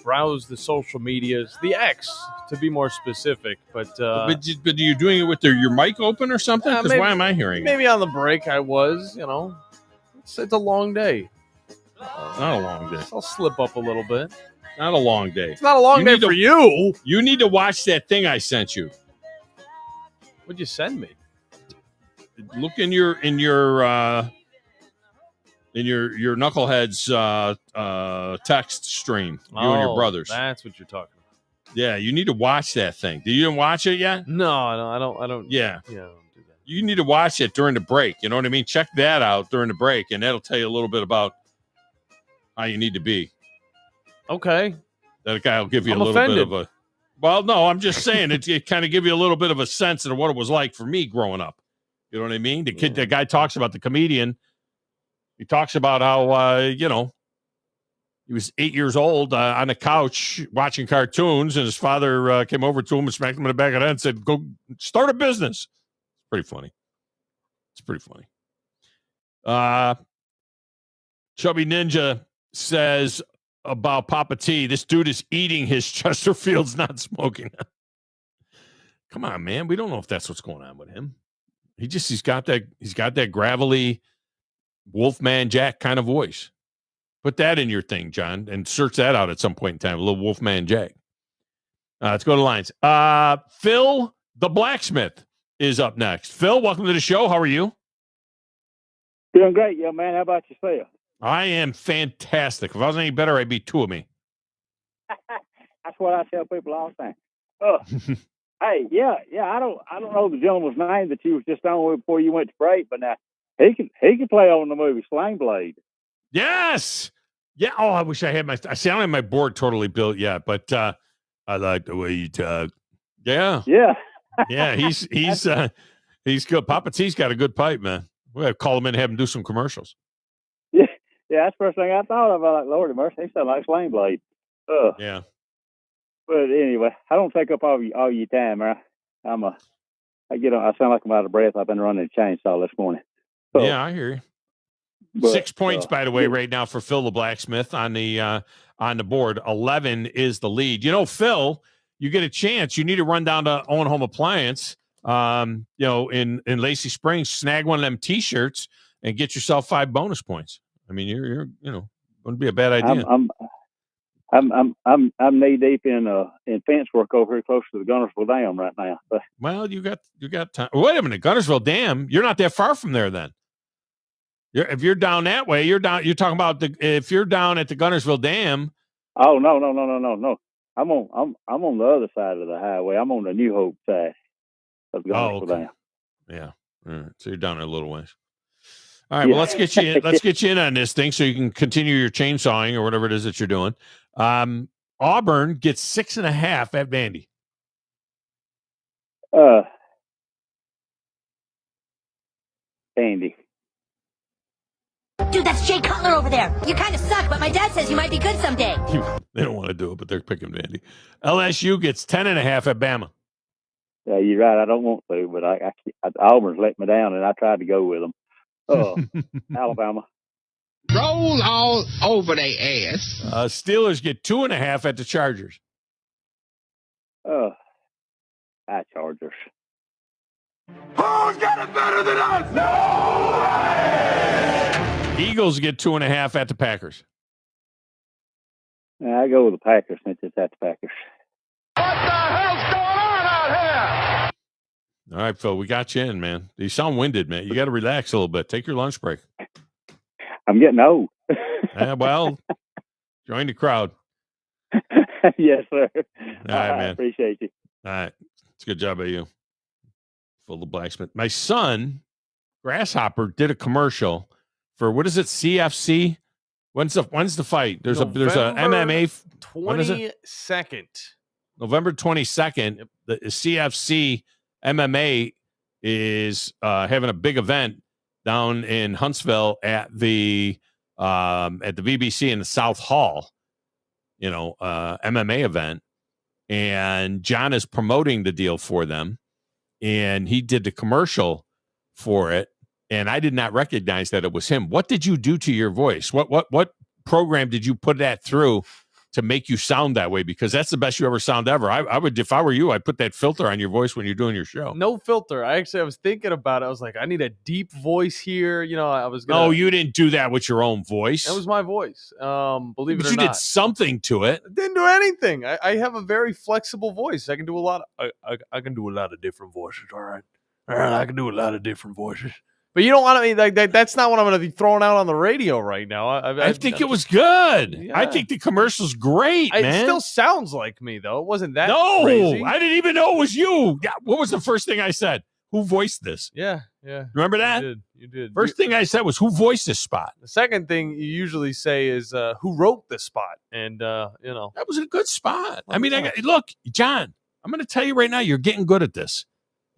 browse the social medias, the X to be more specific. But are you doing it with your mic open or something? Because why am I hearing it? Maybe on the break I was, It's a long day. Not a long day. I'll slip up a little bit. Not a long day. It's not a long day for you. You need to watch that thing I sent you. What'd you send me? Look in your knuckleheads text stream. You and your brothers. That's what you're talking about. Yeah, you need to watch that thing. You didn't watch it yet? No, I don't. Yeah. Yeah, I don't do that. You need to watch it during the break. You know what I mean? Check that out during the break, and that'll tell you a little bit about how you need to be. Okay. That guy will give you I'm a little offended. bit of a. Well, no, I'm just saying it kind of give you a little bit of a sense of what it was like for me growing up. You know what I mean? The guy talks about the comedian. He talks about how he was 8 years old on a couch watching cartoons, and his father came over to him and smacked him in the back of the head and said, "Go start a business." It's pretty funny. Chubby Ninja says about Papa T, this dude is eating his Chesterfields, not smoking. Come on, man. We don't know if that's what's going on with him. He's got that gravelly Wolfman Jack kind of voice. Put that in your thing, John, and search that out at some point in time. A little Wolfman Jack. Let's go to lines. Phil the blacksmith is up next. Phil, welcome to the show. How are you? Doing great, young man. How about yourself? I am fantastic. If I was any better, I'd be 2 of me. That's what I tell people all the time. Hey, yeah. I don't know the gentleman's name that you was just on with before you went to break, but now he can play on the movie Sling Blade. Yes. Yeah. Oh, I wish I had I don't have my board totally built yet, but I like the way you talk. Yeah. Yeah. Yeah. He's good. Papa T's got a good pipe, man. We'll have to call him in and have him do some commercials. Yeah, that's the first thing I thought of. I like, Lord have mercy, he sounds like Sling Blade. Yeah. But anyway, I don't take up all your time, man. I sound like I'm out of breath. I've been running a chainsaw this morning. So, yeah, I hear you. But, 6 points, by the way, right now for Phil the blacksmith on the board. 11 is the lead. Phil, you get a chance. You need to run down to Owen Home Appliance. In Lacey Springs, snag one of them T-shirts and get yourself 5 bonus points. I mean, you're wouldn't be a bad idea. I'm knee deep in fence work over here close to the Gunnersville Dam right now. But, well, you got time. Wait a minute, Gunnersville Dam. You're not that far from there, then. If you're down that way, you're down. You're talking about if you're down at the Gunnersville Dam. Oh no! I'm on the other side of the highway. I'm on the New Hope side of the Gunnersville Dam. Yeah. All right. So you're down there a little ways. All right. Well, let's get you in. Let's get you in on this thing so you can continue your chainsawing or whatever it is that you're doing. Auburn gets 6.5 at Vandy. Vandy. Dude, that's Jay Cutler over there. You kind of suck, but my dad says you might be good someday. They don't want to to do it, but they're picking Vandy. LSU gets 10.5 at Bama. Yeah, you're right. I don't want to, but Auburn's let me down, and I tried to go with them. Alabama. Roll all over their ass. Steelers get 2.5 at the Chargers. Chargers. Who's got it better than us? No! Eagles get 2.5 at the Packers. I go with the Packers since it's at the Packers. What the hell's going on out here? All right, Phil, we got you in, man. You sound winded, man. You got to relax a little bit. Take your lunch break. I'm getting old. Well, join the crowd. Yes, sir. All right, man. Appreciate you. All right. It's a good job of you. Phil the Blacksmith. My son, Grasshopper, did a commercial for, what is it, CFC? When's the fight? There's a MMA. 22nd. November 22nd. Yep. The CFC MMA is having a big event down in Huntsville at the VBC in the South Hall. MMA event, and John is promoting the deal for them, and he did the commercial for it. And I did not recognize that it was him. What did you do to your voice? What program did you put that through to make you sound that way? Because that's the best you ever sound ever. I would, if I were you, I'd put that filter on your voice when you're doing your show. No filter. I was thinking about it. I was like, I need a deep voice here. I was gonna. No, you didn't do that with your own voice. That was my voice. Believe it or you not. did something to it. I didn't do anything. I have a very flexible voice. I can do a lot of I can do a lot of different voices. All right. I can do a lot of different voices. But you don't want to like that. That's not what I'm going to be throwing out on the radio right now. I think it was good. Yeah. I think the commercial's great, man. It still sounds like me, though. It wasn't that crazy. I didn't even know it was you. Yeah, what was the first thing I said? Who voiced this? Yeah. Remember that? You did. First thing I said was, who voiced this spot? The second thing you usually say is, who wrote this spot? And, That was a good spot. Look, John, I'm going to tell you right now, you're getting good at this.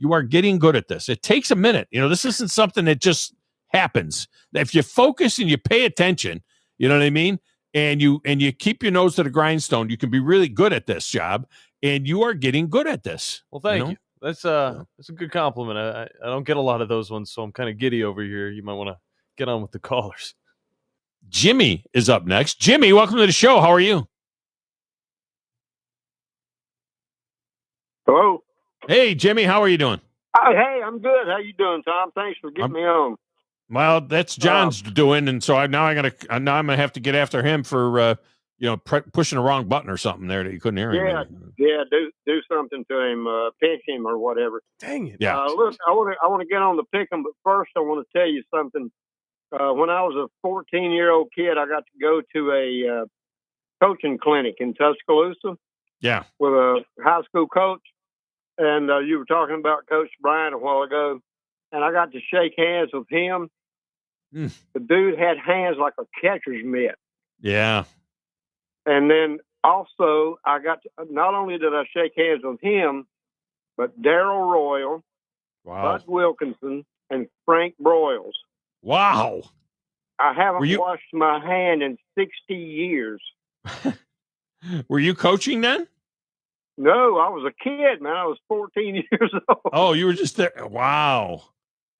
You are getting good at this. It takes a minute. This isn't something that just happens. If you focus and you pay attention, you know what I mean? And you keep your nose to the grindstone, you can be really good at this job, and you are getting good at this. Well, thank you. That's a good compliment. I don't get a lot of those ones, so I'm kind of giddy over here. You might want to get on with the callers. Jimmy is up next. Jimmy, welcome to the show. How are you? Hello. Hey, Jimmy, how are you doing? Hey, I'm good. How you doing, Tom? Thanks for getting me on. Well, that's John's doing, and so I'm gonna have to get after him for pushing the wrong button or something there that you couldn't hear him. Yeah, do something to him, pinch him or whatever. Dang it! Yeah. Look, I want to get on the pick'em, but first I want to tell you something. When I was a 14-year-old kid, I got to go to a coaching clinic in Tuscaloosa. Yeah. With a high school coach. And you were talking about Coach Bryant a while ago, and I got to shake hands with him. The dude had hands like a catcher's mitt. Yeah. And then also, not only did I shake hands with him, but Darryl Royal, Bud Wilkinson, and Frank Broyles. Wow. I haven't washed my hand in 60 years. Were you coaching then? No, I was a kid, man. I was 14 years old. Oh, you were just there. Wow.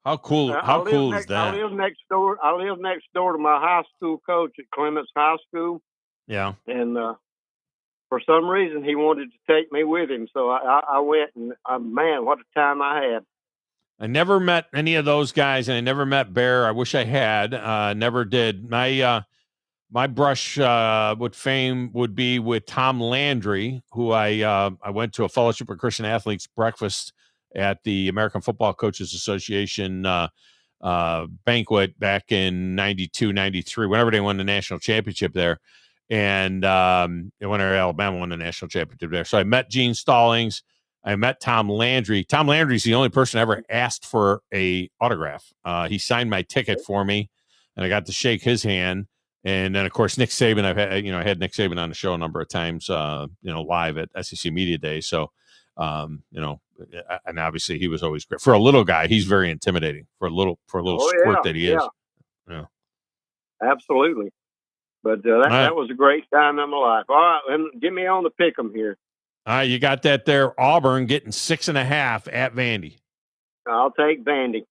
How cool is that? I live next door to my high school coach at Clements High School. Yeah. And for some reason, he wanted to take me with him. So I went, and man, what a time I had. I never met any of those guys, and I never met Bear. I wish I had. Never did. My brush with fame would be with Tom Landry, who I went to a Fellowship of Christian Athletes breakfast at the American Football Coaches Association banquet back in 92, 93, whenever they won the national championship there. And whenever Alabama won the national championship there. So I met Gene Stallings. I met Tom Landry. Tom Landry's the only person I ever asked for a autograph. He signed my ticket for me, and I got to shake his hand. And then, of course, Nick Saban. I had Nick Saban on the show a number of times, live at SEC Media Day. So, and obviously he was always great for a little guy. He's very intimidating for a little squirt that he is. Yeah, absolutely. But that was a great time in my life. All right, and get me on the pick 'em here. All right, you got that there. Auburn getting 6.5 at Vandy. I'll take Vandy.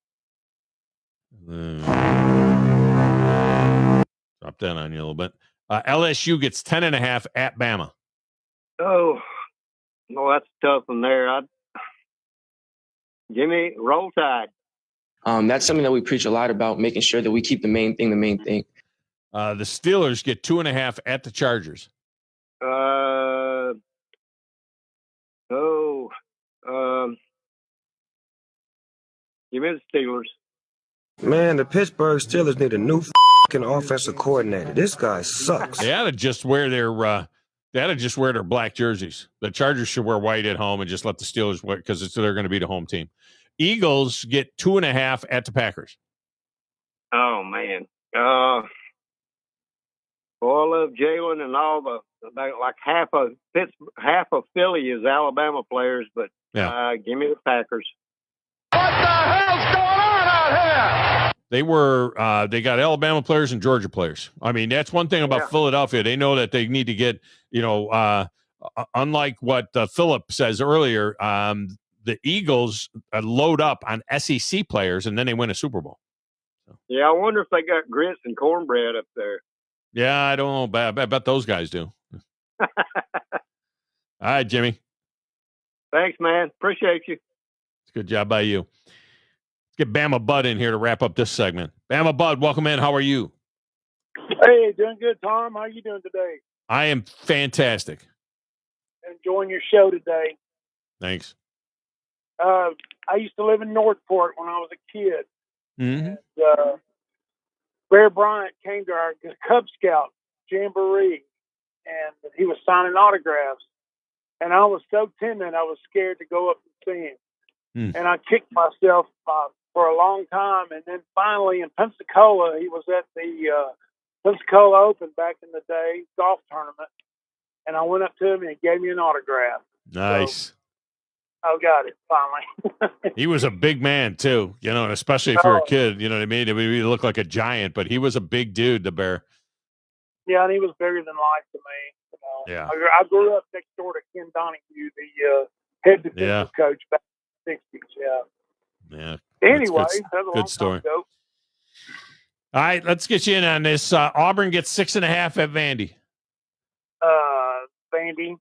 Drop that on you a little bit. LSU gets 10.5 at Bama. Oh, no, that's a tough one there. Give me Roll Tide. That's something that we preach a lot about, making sure that we keep the main thing the main thing. The Steelers get 2.5 at the Chargers. Give me the Steelers. Man, the Pittsburgh Steelers need a new fucking offensive coordinator. This guy sucks. They ought to just wear their black jerseys. The Chargers should wear white at home and just let the Steelers wear because they're going to be the home team. Eagles get 2.5 at the Packers. Oh man, I love Jalen and all like half of Philly is Alabama players, but give me the Packers. What the hell's going on out here? They got Alabama players and Georgia players. I mean, that's one thing about Philadelphia. They know that they need to get, unlike what Philip says earlier, the Eagles load up on SEC players and then they win a Super Bowl. Yeah, I wonder if they got grits and cornbread up there. Yeah, I don't know. I bet those guys do. All right, Jimmy. Thanks, man. Appreciate you. Good job by you. Let's get Bama Bud in here to wrap up this segment. Bama Bud, welcome in. How are you? Hey, doing good, Tom. How are you doing today? I am fantastic. Enjoying your show today. Thanks. I used to live in Northport when I was a kid. Mm-hmm. And, Bear Bryant came to our Cub Scout jamboree, and he was signing autographs. And I was so timid, I was scared to go up and see him. And I kicked myself for a long time. And then finally in Pensacola, he was at the Pensacola Open back in the day, golf tournament. And I went up to him and he gave me an autograph. Nice. So, I got it finally. He was a big man too, and especially if you're a kid, you know what I mean? I mean, he looked like a giant, but he was a big dude, the Bear. Yeah, and he was bigger than life to me. Yeah. I grew up next door to Ken Donahue, the head defensive coach back in the 60s. Yeah. Anyway, that's a good story. All right, let's get you in on this. Auburn gets 6.5 at Vandy. Vandy.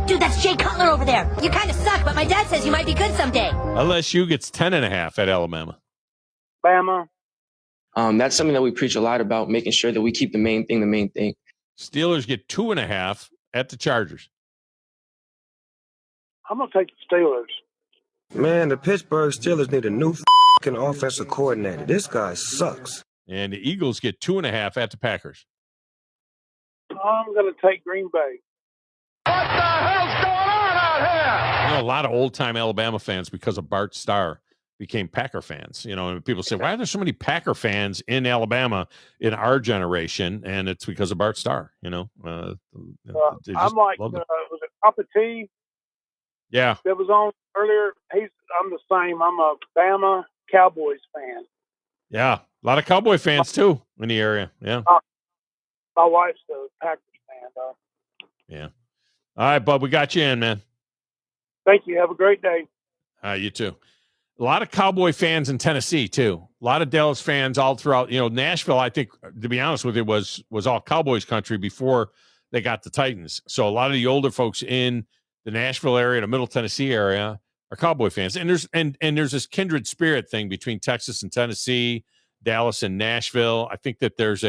Dude, that's Jay Cutler over there. You kind of suck, but my dad says you might be good someday. LSU gets 10.5 at Alabama. Bama. That's something that we preach a lot about, making sure that we keep the main thing the main thing. Steelers get 2.5 at the Chargers. I'm going to take the Steelers. Man, the Pittsburgh Steelers need a new fucking offensive coordinator. This guy sucks. And the Eagles get 2.5 at the Packers. I'm going to take Green Bay. What the hell's going on out here? A lot of old-time Alabama fans, because of Bart Starr, became Packer fans. And people say, why are there so many Packer fans in Alabama in our generation? And it's because of Bart Starr, I'm like, was it Papa T? Yeah. That was on earlier. I'm the same. I'm a Bama Cowboys fan. Yeah. A lot of Cowboy fans, too, in the area. Yeah. My wife's a Packers fan, though. Yeah. All right, bud, we got you in, man. Thank you. Have a great day. You too. A lot of Cowboy fans in Tennessee, too. A lot of Dallas fans all throughout. Nashville, I think, to be honest with you, was all Cowboys country before they got the Titans. So a lot of the older folks in the Nashville area, the Middle Tennessee area, are Cowboy fans. And there's this kindred spirit thing between Texas and Tennessee, Dallas and Nashville. I think that there's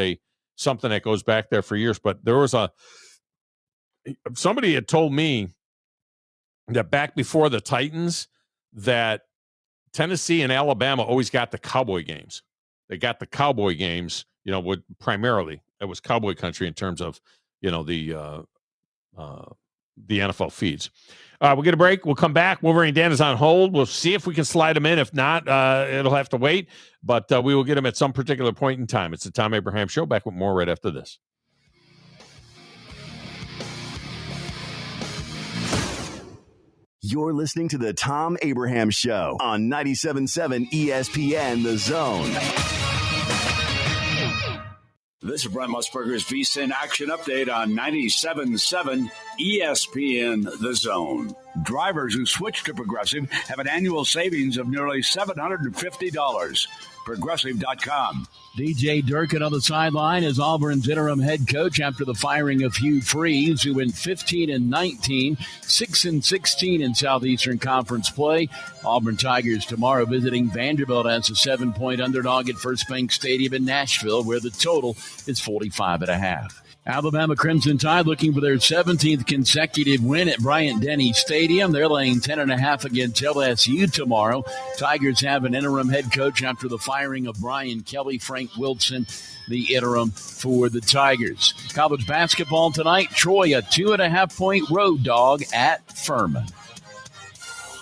something that goes back there for years. But there was somebody had told me that back before the Titans, that Tennessee and Alabama always got the Cowboy games. They got the Cowboy games, primarily. It was Cowboy country in terms of, the NFL feeds. We'll get a break. We'll come back. Wolverine Dan is on hold. We'll see if we can slide him in. If not, it'll have to wait. But we will get him at some particular point in time. It's the Thom Abraham Show. Back with more right after this. You're listening to the Thom Abraham Show on 97.7 ESPN The Zone. This is Brent Musburger's VSiN Action Update on 97.7 ESPN The Zone. Drivers who switch to Progressive have an annual savings of nearly $750. Progressive.com. DJ Durkin on the sideline as Auburn's interim head coach after the firing of Hugh Freeze, who went 15-19, 6-16 in Southeastern Conference play. Auburn Tigers tomorrow visiting Vanderbilt as a 7-point underdog at First Bank Stadium in Nashville, where the total is 45.5. Alabama Crimson Tide looking for their 17th consecutive win at Bryant-Denny Stadium. They're laying 10.5 against LSU tomorrow. Tigers have an interim head coach after the firing of Brian Kelly. Frank Wilson, the interim for the Tigers. College basketball tonight. Troy, a 2.5-point road dog at Furman.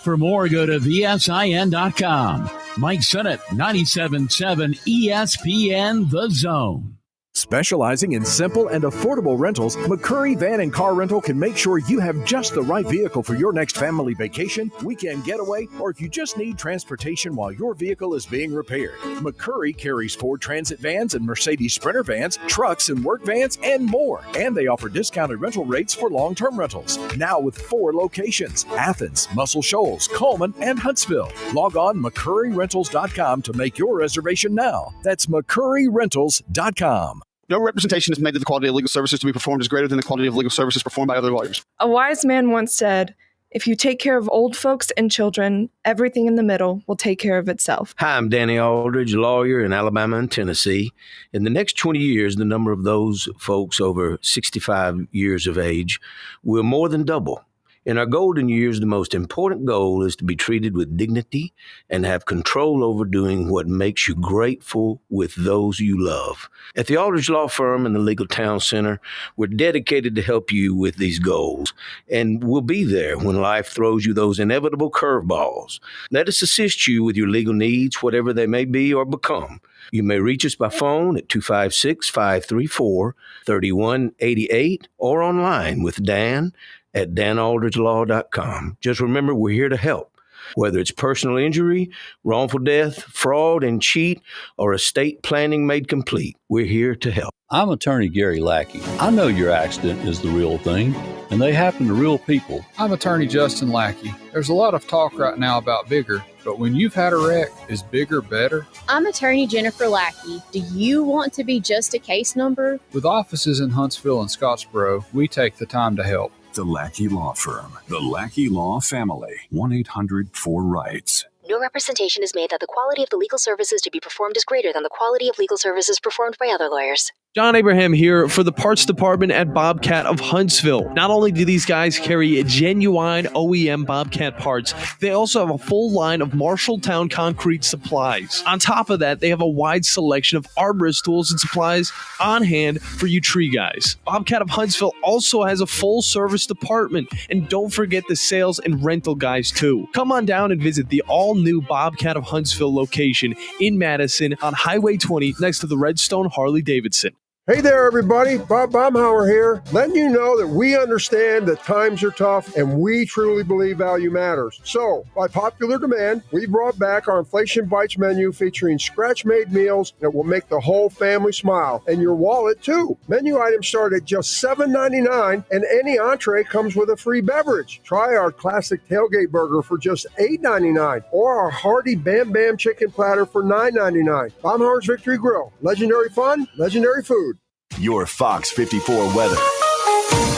For more, go to VSIN.com. Mike Sennett, 97.7 ESPN The Zone. Specializing in simple and affordable rentals, McCurry Van and Car Rental can make sure you have just the right vehicle for your next family vacation, weekend getaway, or if you just need transportation while your vehicle is being repaired. McCurry carries Ford Transit vans and Mercedes Sprinter vans, trucks and work vans, and more. And they offer discounted rental rates for long-term rentals. Now with 4 locations: Athens, Muscle Shoals, Coleman, and Huntsville. Log on McCurryRentals.com to make your reservation now. That's McCurryRentals.com. No representation is made that the quality of legal services to be performed is greater than the quality of legal services performed by other lawyers. A wise man once said, if you take care of old folks and children, everything in the middle will take care of itself. Hi, I'm Danny Aldridge, lawyer in Alabama and Tennessee. In the next 20 years, the number of those folks over 65 years of age will more than double. In our golden years, the most important goal is to be treated with dignity and have control over doing what makes you grateful with those you love. At the Aldridge Law Firm and the Legal Town Center, we're dedicated to help you with these goals, and we'll be there when life throws you those inevitable curveballs. Let us assist you with your legal needs, whatever they may be or become. You may reach us by phone at 256-534-3188 or online with Dan at danaldridgelaw.com. Just remember, we're here to help. Whether it's personal injury, wrongful death, fraud and cheat, or estate planning made complete, we're here to help. I'm attorney Gary Lackey. I know your accident is the real thing, and they happen to real people. I'm attorney Justin Lackey. There's a lot of talk right now about bigger, but when you've had a wreck, is bigger better? I'm attorney Jennifer Lackey. Do you want to be just a case number? With offices in Huntsville and Scottsboro, we take the time to help. The Lackey Law Firm. The Lackey Law Family. 1-800-4RIGHTS. No representation is made that the quality of the legal services to be performed is greater than the quality of legal services performed by other lawyers. John Abraham here for the parts department at Bobcat of Huntsville. Not only do these guys carry genuine OEM Bobcat parts, they also have a full line of Marshalltown concrete supplies. On top of that, they have a wide selection of arborist tools and supplies on hand for you tree guys. Bobcat of Huntsville also has a full service department, and don't forget the sales and rental guys too. Come on down and visit the all-new Bobcat of Huntsville location in Madison on Highway 20 next to the Redstone Harley-Davidson. Hey there, everybody. Bob Baumhauer here, letting you know that we understand that times are tough and we truly believe value matters. So, by popular demand, we brought back our Inflation Bites menu featuring scratch-made meals that will make the whole family smile, and your wallet, too. Menu items start at just $7.99, and any entree comes with a free beverage. Try our classic tailgate burger for just $8.99, or our hearty Bam Bam chicken platter for $9.99. Baumhauer's Victory Grill. Legendary fun, legendary food. Your Fox 54 weather.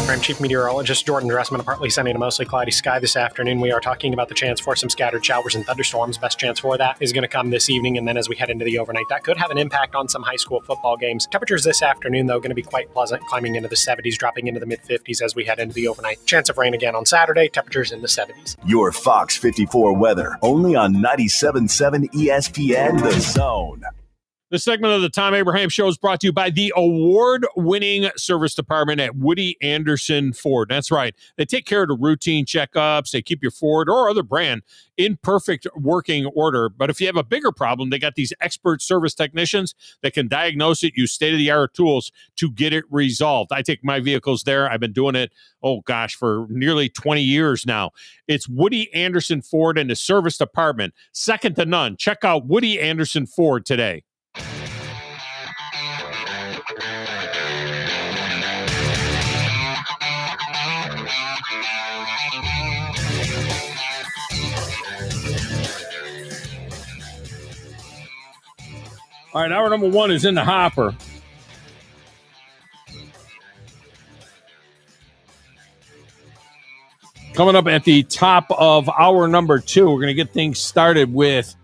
I'm Chief Meteorologist Jordan Dressman. A partly sunny to mostly cloudy sky this afternoon. We are talking about the chance for some scattered showers and thunderstorms. Best chance for that is going to come this evening, and then as we head into the overnight, that could have an impact on some high school football games. Temperatures this afternoon, though, going to be quite pleasant, climbing into the 70s, dropping into the mid-50s as we head into the overnight. Chance of rain again on Saturday, temperatures in the 70s. Your Fox 54 weather, only on 97.7 ESPN The Zone. This segment of the Thom Abraham Show is brought to you by the award-winning service department at Woody Anderson Ford. That's right. They take care of the routine checkups. They keep your Ford or other brand in perfect working order. But if you have a bigger problem, they got these expert service technicians that can diagnose it, use state-of-the-art tools to get it resolved. I take my vehicles there. I've been doing it, for nearly 20 years now. It's Woody Anderson Ford and the service department. Second to none. Check out Woody Anderson Ford today. All right, hour number 1 is in the hopper. Coming up at the top of hour number 2, we're going to get things started with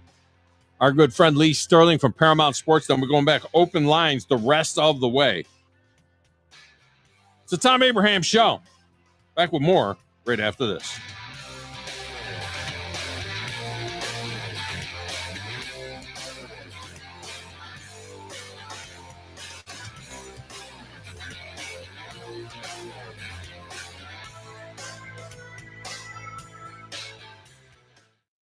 our good friend Lee Sterling from Paramount Sports. Then we're going back open lines the rest of the way. It's the Thom Abraham Show. Back with more right after this.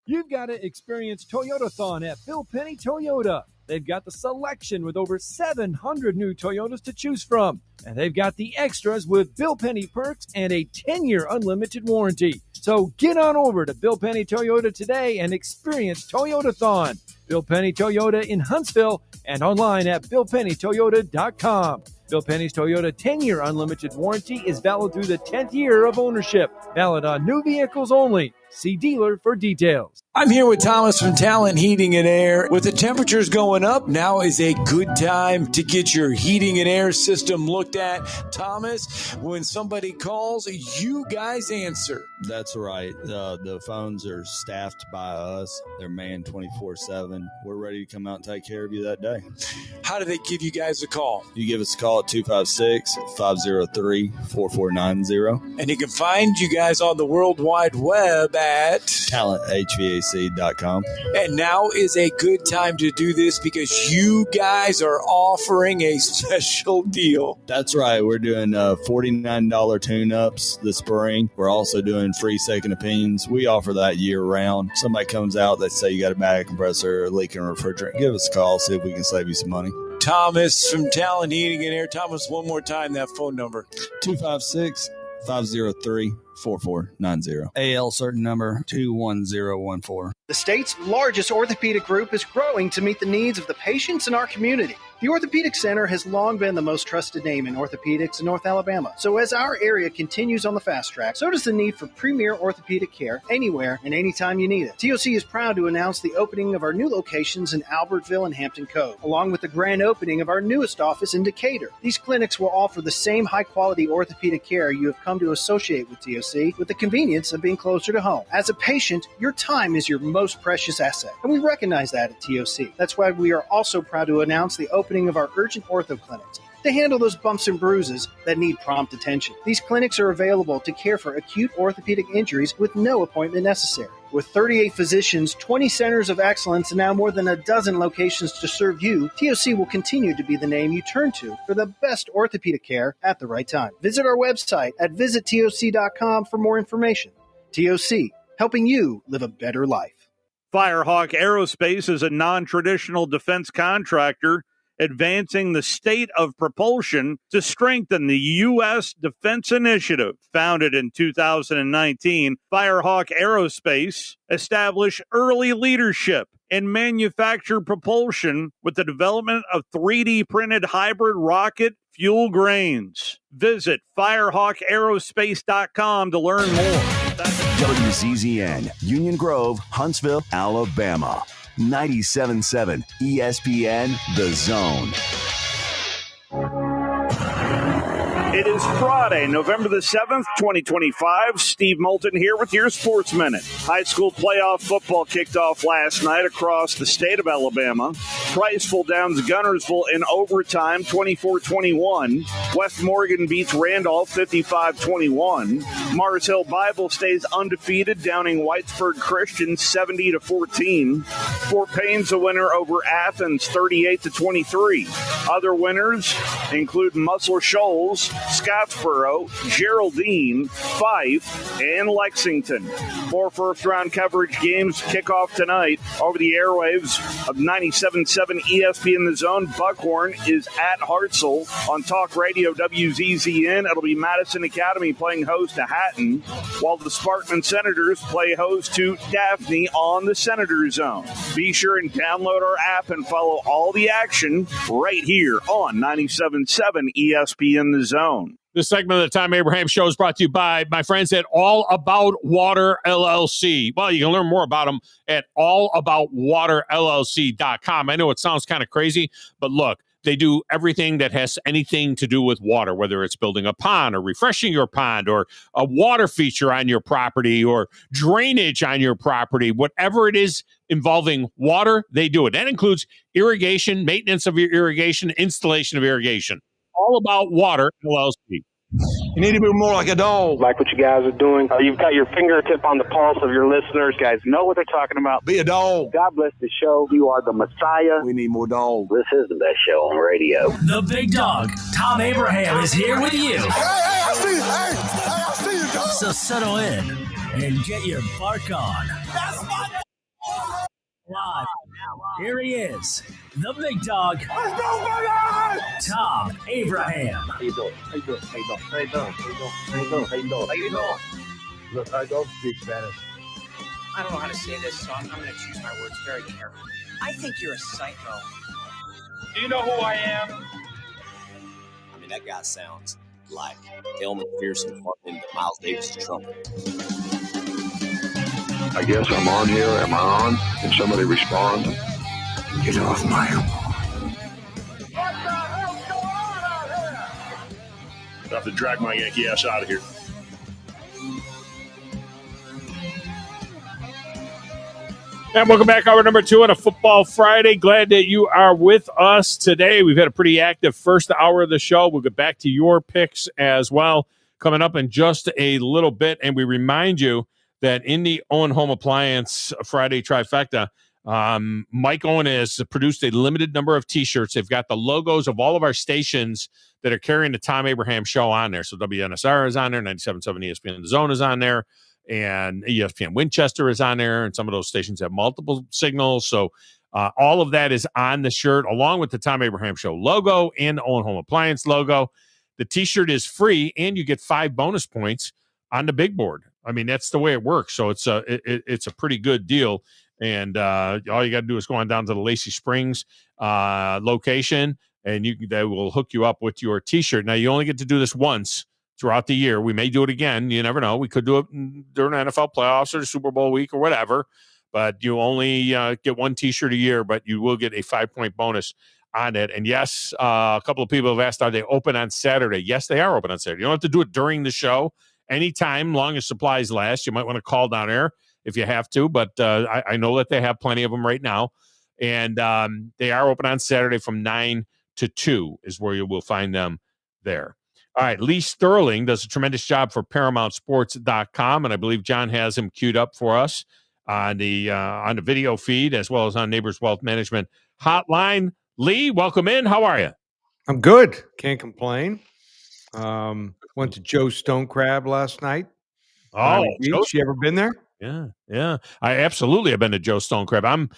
You've got to experience Toyotathon at Bill Penny Toyota. They've got the selection with over 700 new Toyotas to choose from. And they've got the extras with Bill Penny perks and a 10-year unlimited warranty. So get on over to Bill Penny Toyota today and experience Toyotathon. Bill Penny Toyota in Huntsville and online at BillPennyToyota.com. Bill Penny's Toyota 10-year unlimited warranty is valid through the 10th year of ownership. Valid on new vehicles only. See dealer for details. I'm here with Thomas from Talent Heating and Air. With the temperatures going up, now is a good time to get your heating and air system looked at. Thomas, when somebody calls, you guys answer. That's right. The phones are staffed by us. They're manned 24/7. We're ready to come out and take care of you that day. How do they give you guys a call? You give us a call at 256-503-4490. And you can find you guys on the World Wide Web at talenthvac.com. And now is a good time to do this because you guys are offering a special deal. That's right. We're doing $49 tune-ups this spring. We're also doing free second opinions. We offer that year-round. Somebody comes out, they say you got a bag compressor or leaking refrigerant. Give us a call, see if we can save you some money. Thomas from Talent Heating and Air. Thomas, one more time, that phone number. 256-503-4490. AL certain number 21014. The state's largest orthopedic group is growing to meet the needs of the patients in our community. The Orthopedic Center has long been the most trusted name in orthopedics in North Alabama. So as our area continues on the fast track, so does the need for premier orthopedic care anywhere and anytime you need it. TOC is proud to announce the opening of our new locations in Albertville and Hampton Cove, along with the grand opening of our newest office in Decatur. These clinics will offer the same high-quality orthopedic care you have come to associate with TOC, with the convenience of being closer to home. As a patient, your time is your most precious asset, and we recognize that at TOC. That's why we are also proud to announce the opening of our urgent ortho clinics to handle those bumps and bruises that need prompt attention. These clinics are available to care for acute orthopedic injuries with no appointment necessary. With 38 physicians, 20 centers of excellence, and now more than a dozen locations to serve you, TOC will continue to be the name you turn to for the best orthopedic care at the right time. Visit our website at visittoc.com for more information. TOC, helping you live a better life. Firehawk Aerospace is a non-traditional defense contractor advancing the state of propulsion to strengthen the U.S. Defense Initiative. Founded in 2019, Firehawk Aerospace established early leadership in manufactured propulsion with the development of 3D printed hybrid rocket fuel grains. Visit firehawkaerospace.com to learn more. WZZN, Union Grove, Huntsville, Alabama. 97.7 ESPN, The Zone. It is Friday, November the 7th, 2025. Steve Moulton here with your Sports Minute. High school playoff football kicked off last night across the state of Alabama. Priceville downs Gunnersville in overtime, 24-21. West Morgan beats Randolph, 55-21. Mars Hill Bible stays undefeated, downing Whitesburg Christian, 70-14. Fort Payne's a winner over Athens, 38-23. Other winners include Muscle Shoals, Scottsboro, Geraldine, Fife, and Lexington. More first-round coverage games kick off tonight over the airwaves of 97.7 ESPN The Zone. Buckhorn is at Hartselle on Talk Radio WZZN. It'll be Madison Academy playing host to Hatton, while the Sparkman Senators play host to Daphne on the Senator Zone. Be sure and download our app and follow all the action right here on 97.7 ESPN The Zone. This segment of the Tom Abraham Show is brought to you by my friends at All About Water LLC. Well, you can learn more about them at allaboutwaterllc.com. I know it sounds kind of crazy, but look, they do everything that has anything to do with water, whether it's building a pond or refreshing your pond or a water feature on your property or drainage on your property. Whatever it is involving water, they do it. That includes irrigation, maintenance of your irrigation, installation of irrigation. All About Water LLC. You need to be more like a dog. Like what you guys are doing. You've got your fingertip on the pulse of your listeners. You guys know what they're talking about. Be a dog. God bless the show. You are the Messiah. We need more dogs. This is the best show on radio. The big dog, Thom Abraham, is here with you. Hey, I see you, dog. So settle in and get your bark on. That's my Live. Here he is, the big dog, Thom Abraham. How you doing? Look, I don't speak Spanish. I don't know how to say this, so I'm going to choose my words very carefully. I think you're a psycho. Do you know who I am? I mean, that guy sounds like Elmer Pearson into Miles Davis' trumpet. I guess I'm on here. Am I on? Can somebody respond? Get off my lawn. I have to drag my Yankee ass out of here. And welcome back, hour number 2 on a Football Friday. Glad that you are with us today. We've had a pretty active first hour of the show. We'll get back to your picks as well coming up in just a little bit. And we remind you that in the Owen Home Appliance Friday trifecta, Mike Owen has produced a limited number of T-shirts. They've got the logos of all of our stations that are carrying the Tom Abraham Show on there. So WNSR is on there, 97.7 ESPN The Zone is on there, and ESPN Winchester is on there, and some of those stations have multiple signals. So all of that is on the shirt, along with the Tom Abraham Show logo and the Owen Home Appliance logo. The T-shirt is free, and you get 5 bonus points on the big board. I mean, that's the way it works. So it's a pretty good deal. And all you got to do is go on down to the Lacey Springs location, and they will hook you up with your T-shirt. Now, you only get to do this once throughout the year. We may do it again. You never know. We could do it during NFL playoffs or the Super Bowl week or whatever. But you only get one T-shirt a year, but you will get a 5-point bonus on it. And yes, a couple of people have asked, are they open on Saturday? Yes, they are open on Saturday. You don't have to do it during the show. Anytime, long as supplies last. You might want to call down there if you have to, but I know that they have plenty of them right now. And they are open on Saturday from 9 to 2 is where you will find them there. All right, Lee Sterling does a tremendous job for ParamountSports.com, and I believe John has him queued up for us on the video feed as well as on Neighbors Wealth Management Hotline. Lee, welcome in. How are you? I'm good. Can't complain. Went to Joe Stone Crab last night. Oh, Beach. You ever been there? Yeah. I absolutely have been to Joe Stone Crab. I'm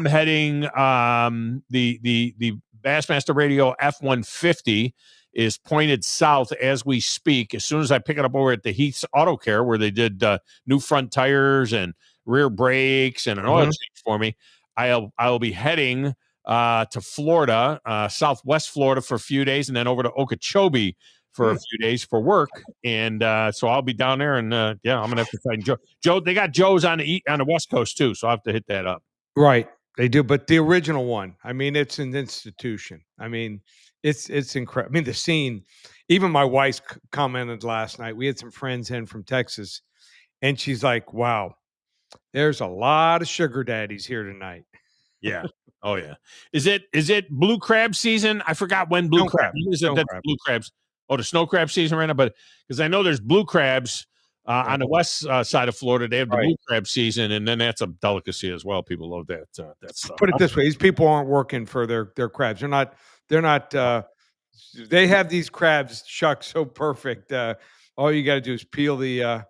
heading the Bassmaster Radio F-150 is pointed south as we speak. As soon as I pick it up over at the Heath's Auto Care, where they did new front tires and rear brakes and an oil change for me, I'll be heading to Florida, Southwest Florida for a few days, and then over to Okeechobee for a few days for work. And so I'll be down there, and I'm gonna have to find Joe. They got Joe's on the West Coast too, so I'll have to hit that up. Right, they do, but the original one, I mean, it's an institution. I mean, it's incredible. I mean, the scene. Even my wife commented last night. We had some friends in from Texas, and she's like, "Wow, there's a lot of sugar daddies here tonight." Yeah. Oh yeah. Is it blue crab season? I forgot when blue crab. Blue crabs. Oh, the snow crab season right now, but because I know there's blue crabs on the west side of Florida, they have the blue crab season, and then that's a delicacy as well. People love that stuff. Put it this way: these people aren't working for their crabs. They're not. They have these crabs shucked so perfect. All you got to do is peel the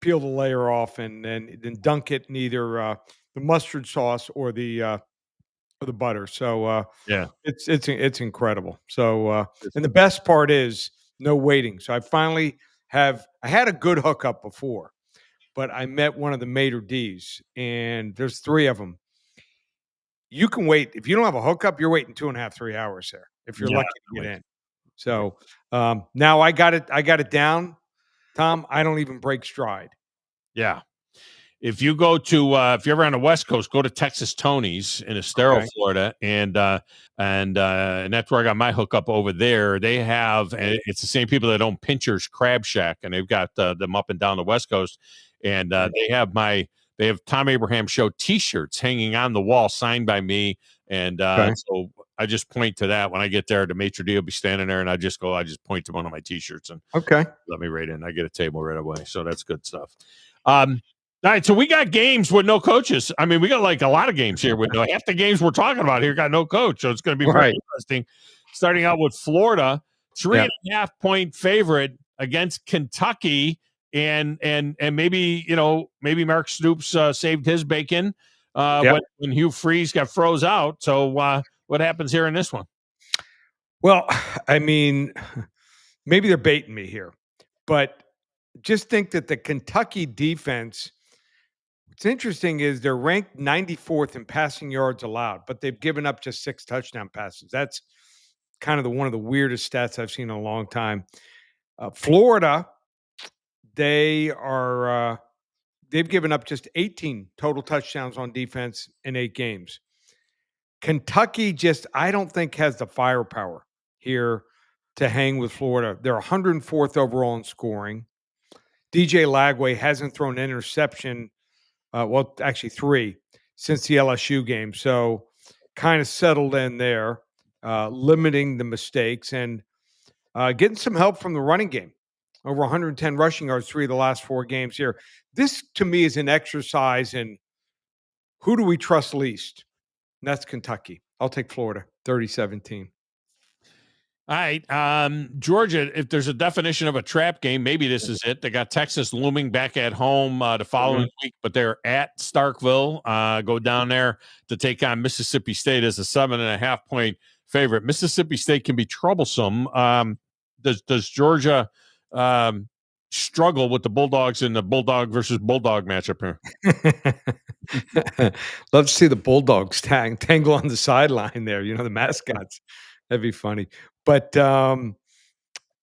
layer off and then dunk it in either the mustard sauce or the butter. So it's incredible. So and the best part is no waiting. So I had a good hookup before, but I met one of the maitre d's, and there's 3 of them. You can wait if you don't have a hookup. You're waiting 2.5-3 hours there if you're lucky to get in. So now I got it down, Tom. I don't even break stride. Yeah. If you go to if you're ever on the West Coast, go to Texas Tony's in Estero, Florida, and that's where I got my hookup over there. They have, and it's the same people that own Pincher's Crab Shack, and they've got them up and down the West Coast, and they have Tom Abraham Show T-shirts hanging on the wall, signed by me, and so I just point to that when I get there. The maitre d' will be standing there, and I just point to one of my T-shirts and let me right in. I get a table right away, so that's good stuff. All right, so we got games with no coaches. I mean, we got like a lot of games here with half the games we're talking about here got no coach. So it's going to be very interesting. Starting out with Florida, 3.5 point favorite against Kentucky, and maybe maybe Mark Stoops saved his bacon when Hugh Freeze got froze out. So what happens here in this one? Well, I mean, maybe they're baiting me here, but just think that the Kentucky defense. What's interesting is they're ranked 94th in passing yards allowed, but they've given up just 6 touchdown passes. That's kind of one of the weirdest stats I've seen in a long time. Florida, they've given up just 18 total touchdowns on defense in 8 games. Kentucky I don't think has the firepower here to hang with Florida. They're 104th overall in scoring. DJ Lagway hasn't thrown an interception. Well, actually 3 since the LSU game. So kind of settled in there, limiting the mistakes and getting some help from the running game. Over 110 rushing yards 3 of the last 4 games here. This, to me, is an exercise in who do we trust least? And that's Kentucky. I'll take Florida, 30-17. All right. Georgia, if there's a definition of a trap game, maybe this is it. They got Texas looming back at home the following week, but they're at Starkville. Go down there to take on Mississippi State as a 7.5 point favorite. Mississippi State can be troublesome. Does Georgia struggle with the Bulldogs in the Bulldog versus Bulldog matchup here? Love to see the Bulldogs tangle on the sideline there. The mascots. That'd be funny. But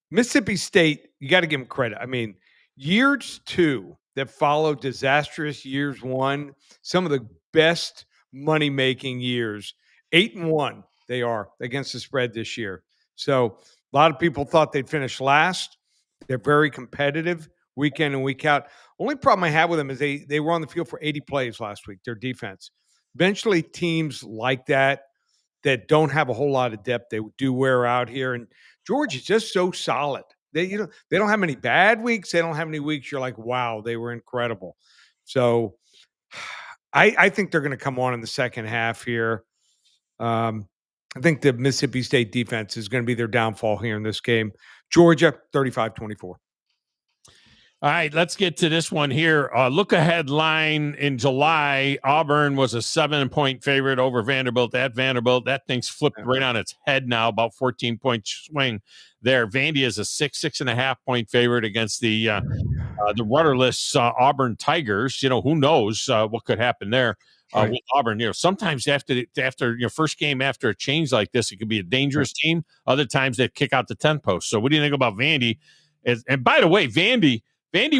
Mississippi State, you got to give them credit. I mean, years 2 that followed disastrous years 1, some of the best money-making years. 8-1 they are against the spread this year. So a lot of people thought they'd finish last. They're very competitive week in and week out. Only problem I have with them is they were on the field for 80 plays last week, their defense. Eventually, teams like that don't have a whole lot of depth, they do wear out here. And Georgia's just so solid. They don't have many bad weeks. They don't have any weeks you're like, wow, they were incredible. So I think they're going to come on in the second half here. I think the Mississippi State defense is going to be their downfall here in this game. Georgia, 35-24. All right, let's get to this one here. Look ahead line in July. Auburn was a 7-point favorite over Vanderbilt at Vanderbilt. That thing's flipped right on its head now, about 14-point swing there. Vandy is a 6.5 point favorite against the rudderless Auburn Tigers. Who knows what could happen there with Auburn. Sometimes after first game after a change like this, it could be a dangerous team. Other times they kick out the 10 post. So what do you think about Vandy? And by the way, Vandy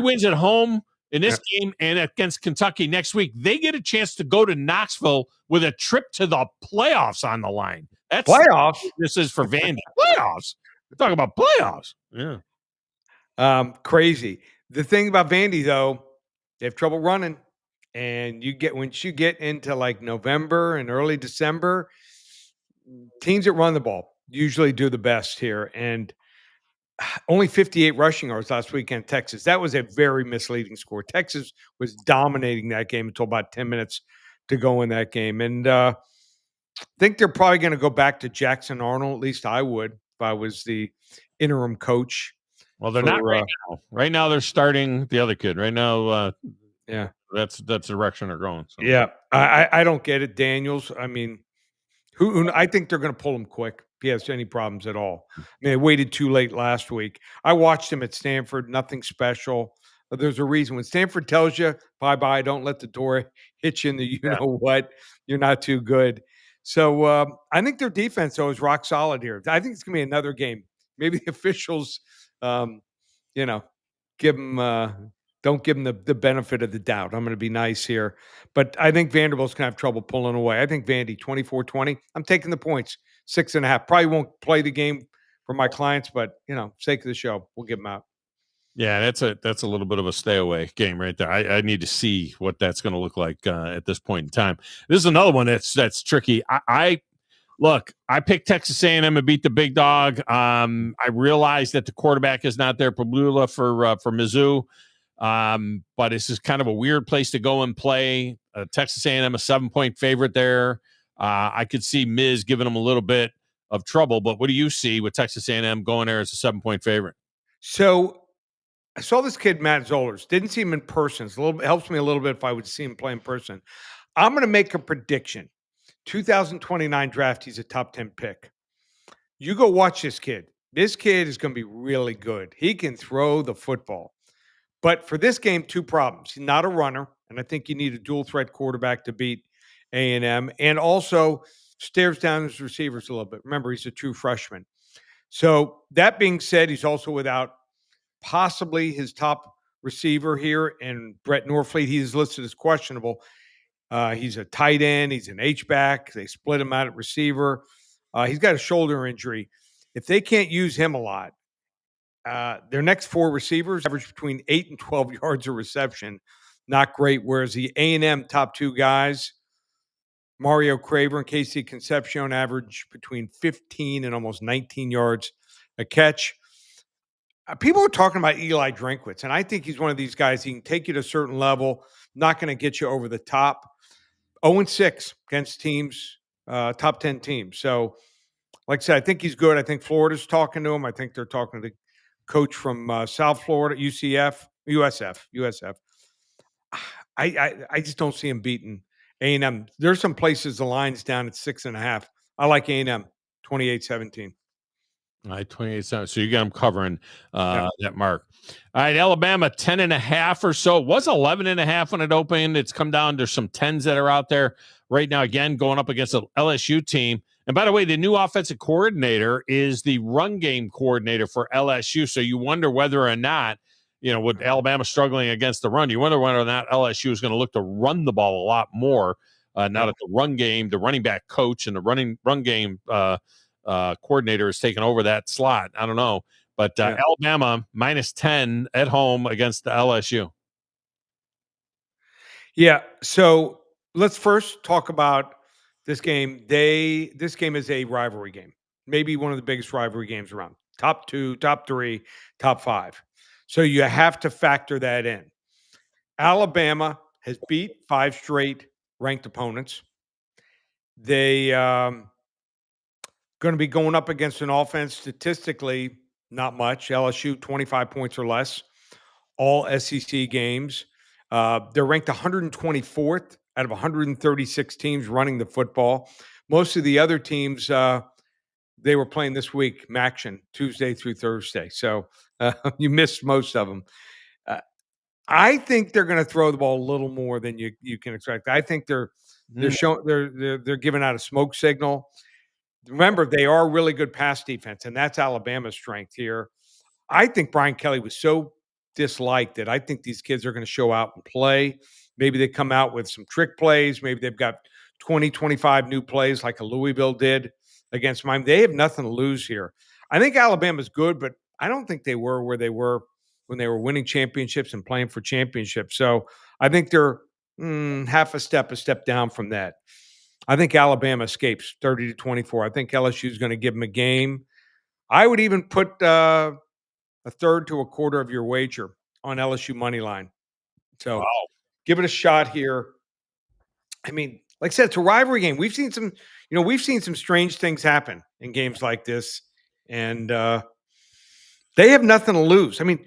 wins at home in this game and against Kentucky next week. They get a chance to go to Knoxville with a trip to the playoffs on the line. That's playoffs. This is for Vandy. Playoffs. We're talking about playoffs. Yeah. Crazy. The thing about Vandy, though, they have trouble running. And once you get into like November and early December, teams that run the ball usually do the best here. And only 58 rushing yards last weekend, Texas. That was a very misleading score. Texas was dominating that game until about 10 minutes to go in that game. And I think they're probably going to go back to Jackson Arnold. At least I would if I was the interim coach. Well, they're not right now. Right now, they're starting the other kid. Right now, yeah, that's the direction they're going. So. Yeah, I don't get it, Daniels. I mean, who I think they're going to pull him quick if he has any problems at all. I mean, they waited too late last week. I watched him at Stanford. Nothing special. There's a reason. When Stanford tells you, bye-bye, don't let the door hit you in the you-know-what, you're not too good. So I think their defense, though, is rock solid here. I think it's going to be another game maybe the officials, you know, give them don't give them the benefit of the doubt. I'm going to be nice here, but I think Vanderbilt's going to have trouble pulling away. I think Vandy 24-20. I'm taking the points 6.5. Probably won't play the game for my clients, but sake of the show, we'll give them out. Yeah, that's a little bit of a stay away game right there. I need to see what that's going to look like at this point in time. This is another one that's tricky. I picked Texas A&M to beat the big dog. I realized that the quarterback is not there, Pabula for Mizzou, but this is kind of a weird place to go and play. Texas A&M a 7-point favorite there. I could see Miz giving them a little bit of trouble, but what do you see with Texas A&M going there as a 7-point favorite? So I saw this kid, Matt Zollers. Didn't see him in person. It helps me a little bit if I would see him play in person. I'm going to make a prediction. 2029 draft, he's a top 10 pick. You go watch this kid. This kid is going to be really good. He can throw the football. But for this game, 2 problems. He's not a runner, and I think you need a dual threat quarterback to beat A&M, and also stares down his receivers a little bit. Remember, he's a true freshman. So that being said, he's also without possibly his top receiver here, and Brett Norfleet. He's listed as questionable. He's a tight end. He's an H-back. They split him out at receiver. He's got a shoulder injury. If they can't use him a lot, their next 4 receivers average between 8 and 12 yards of reception. Not great. Whereas the A&M top 2 guys, Mario Craver and Casey Concepcion, average between 15 and almost 19 yards a catch. People are talking about Eli Drinkwitz, and I think he's one of these guys. He can take you to a certain level, not going to get you over the top. 0-6 against teams, top 10 teams. So, like I said, I think he's good. I think Florida's talking to him. I think they're talking to the coach from South Florida, USF. I just don't see him beating A&M. There's some places the line's down at 6.5. I like A&M 28-17. All right, 28-7. So you got them covering that mark. All right, Alabama 10.5 or so. It was 11.5 when it opened. It's come down to some 10s that are out there right now. Again, going up against an LSU team. And by the way, the new offensive coordinator is the run game coordinator for LSU. So you wonder whether or not, with Alabama struggling against the run, you wonder whether or not LSU is going to look to run the ball a lot more. Now that the run game, the running back coach and the run game coordinator has taken over that slot. I don't know. But Alabama -10 at home against the LSU. Yeah. So let's first talk about this game. This game is a rivalry game. Maybe one of the biggest rivalry games around. Top 2, top 3, top 5. So you have to factor that in. Alabama has beat 5 straight ranked opponents. They going to be going up against an offense statistically not much. LSU 25 points or less. All SEC games. They're ranked 124th out of 136 teams running the football. Most of the other teams, they were playing this week, Maction, Tuesday through Thursday. So you missed most of them. I think they're going to throw the ball a little more than you can expect. I think they're giving out a smoke signal. Remember, they are really good pass defense, and that's Alabama's strength here. I think Brian Kelly was so disliked that I think these kids are going to show out and play. Maybe they come out with some trick plays. Maybe they've got 20, 25 new plays like a Louisville did against Miami. They have nothing to lose here. I think Alabama's good, but I don't think they were where they were when they were winning championships and playing for championships. So I think they're half a step down from that. I think Alabama escapes 30-24. I think LSU is going to give them a game. I would even put a third to a quarter of your wager on LSU money line. So give it a shot here. I mean, like I said, it's a rivalry game. We've seen some strange things happen in games like this, and they have nothing to lose. I mean,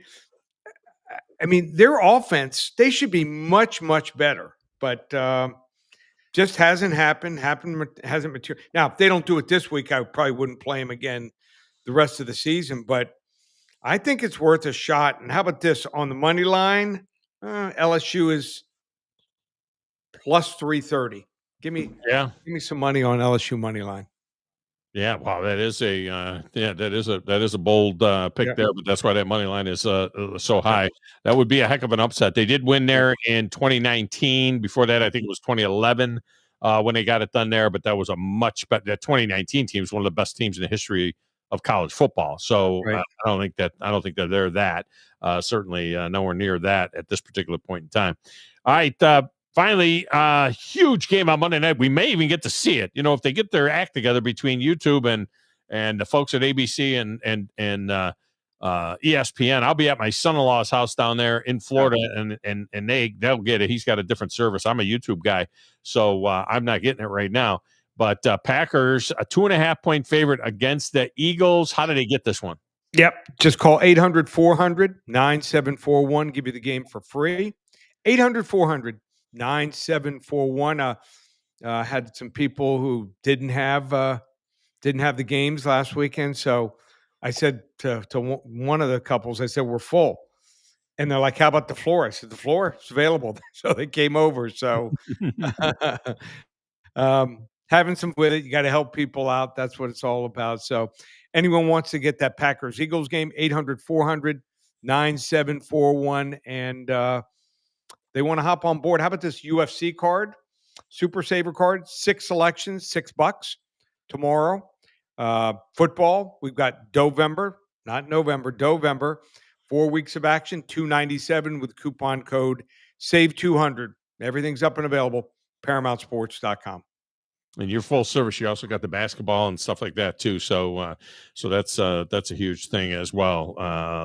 their offense, they should be much, much better, but just hasn't happened. Hasn't materialized. Now, if they don't do it this week, I probably wouldn't play them again the rest of the season, but I think it's worth a shot. And how about this on the money line? LSU is plus 330. Give me some money on LSU money line. Yeah, wow, that is a bold pick there, but that's why that money line is so high. That would be a heck of an upset. They did win there in 2019. Before that, I think it was 2011 when they got it done there, but that was a much better. That 2019 team is one of the best teams in the history of college football. So I don't think that they're that. Certainly nowhere near that at this particular point in time. All right. Finally, huge game on Monday night. We may even get to see it. If they get their act together between YouTube and the folks at ABC and ESPN. I'll be at my son-in-law's house down there in Florida, and they'll get it. He's got a different service. I'm a YouTube guy, so I'm not getting it right now. But Packers, a 2.5-point favorite against the Eagles. How did they get this one? Yep. Just call 800-400-9741. Give you the game for free. 800-400-9741. Had some people who didn't have the games last weekend. So I said to one of the couples, I said, we're full. And they're like, how about the floor? I said, the floor is available. So they came over. So having some with it, you got to help people out. That's what it's all about. So anyone wants to get that Packers-Eagles game, 800-400-9741. And they want to hop on board. How about this UFC card? Super Saver card, 6 selections, $6 tomorrow. Football, we've got Dovember, not November, Dovember. 4 weeks of action, $297 with coupon code SAVE200. Everything's up and available, ParamountSports.com. And you're full service. You also got the basketball and stuff like that too. So that's a huge thing as well.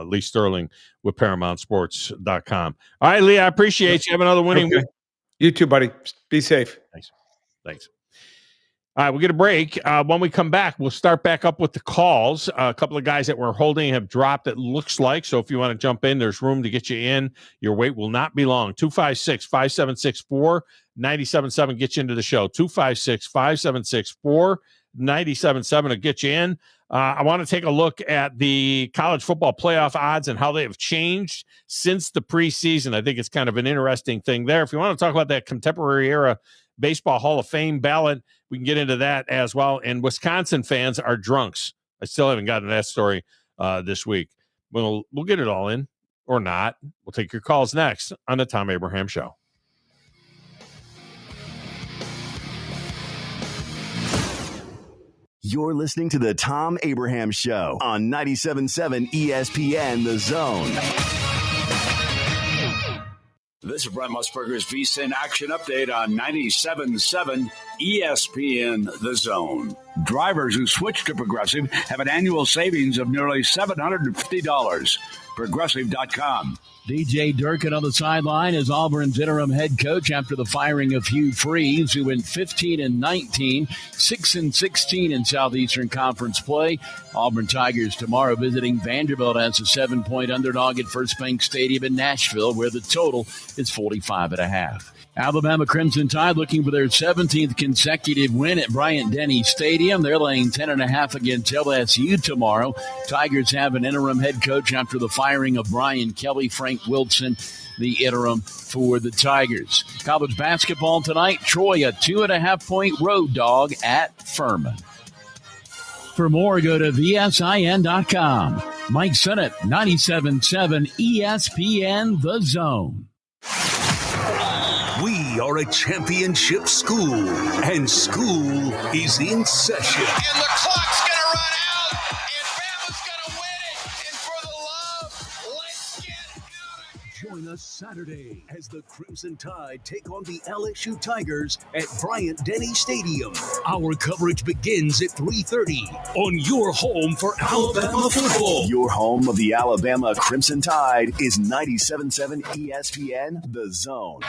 Lee Sterling with ParamountSports.com. All right, Lee, I appreciate you. Have another winning week. You too, buddy. Be safe. Thanks. All right, we'll get a break. When we come back, we'll start back up with the calls. A couple of guys that we're holding have dropped, it looks like. So if you want to jump in, there's room to get you in. Your wait will not be long. 256-5764-97.7 gets you into the show. 256-5764-97.7 will get you in. I want to take a look at the college football playoff odds and how they have changed since the preseason. I think it's kind of an interesting thing there. If you want to talk about that contemporary era Baseball Hall of Fame ballot, we can get into that as well. And Wisconsin fans are drunks. I still haven't gotten that story this week. We'll get it all in or not. We'll take your calls next on the Thom Abraham Show. You're listening to the Thom Abraham Show on 97.7 ESPN The Zone. This is Brent Musburger's VSiN Action Update on 97.7 ESPN The Zone. Drivers who switch to Progressive have an annual savings of nearly $750. Progressive.com. DJ Durkin on the sideline as Auburn's interim head coach after the firing of Hugh Freeze, who went 15-19, 6-16 in Southeastern Conference play. Auburn Tigers tomorrow visiting Vanderbilt as a 7-point underdog at First Bank Stadium in Nashville, where the total is 45.5. Alabama Crimson Tide looking for their 17th consecutive win at Bryant-Denny Stadium. They're laying 10.5 against LSU tomorrow. Tigers have an interim head coach after the firing of Brian Kelly. Frank Wilson, the interim for the Tigers. College basketball tonight. Troy, a 2.5-point road dog at Furman. For more, go to VSIN.com. Mike Sennett, 97.7 ESPN The Zone. We are a championship school, and school is in session. And the clock's going to run out, and Bama's going to win it. And for the love, let's get out of here. Join us Saturday as the Crimson Tide take on the LSU Tigers at Bryant-Denny Stadium. Our coverage begins at 3:30 on your home for Alabama football. Your home of the Alabama Crimson Tide is 97.7 ESPN The Zone.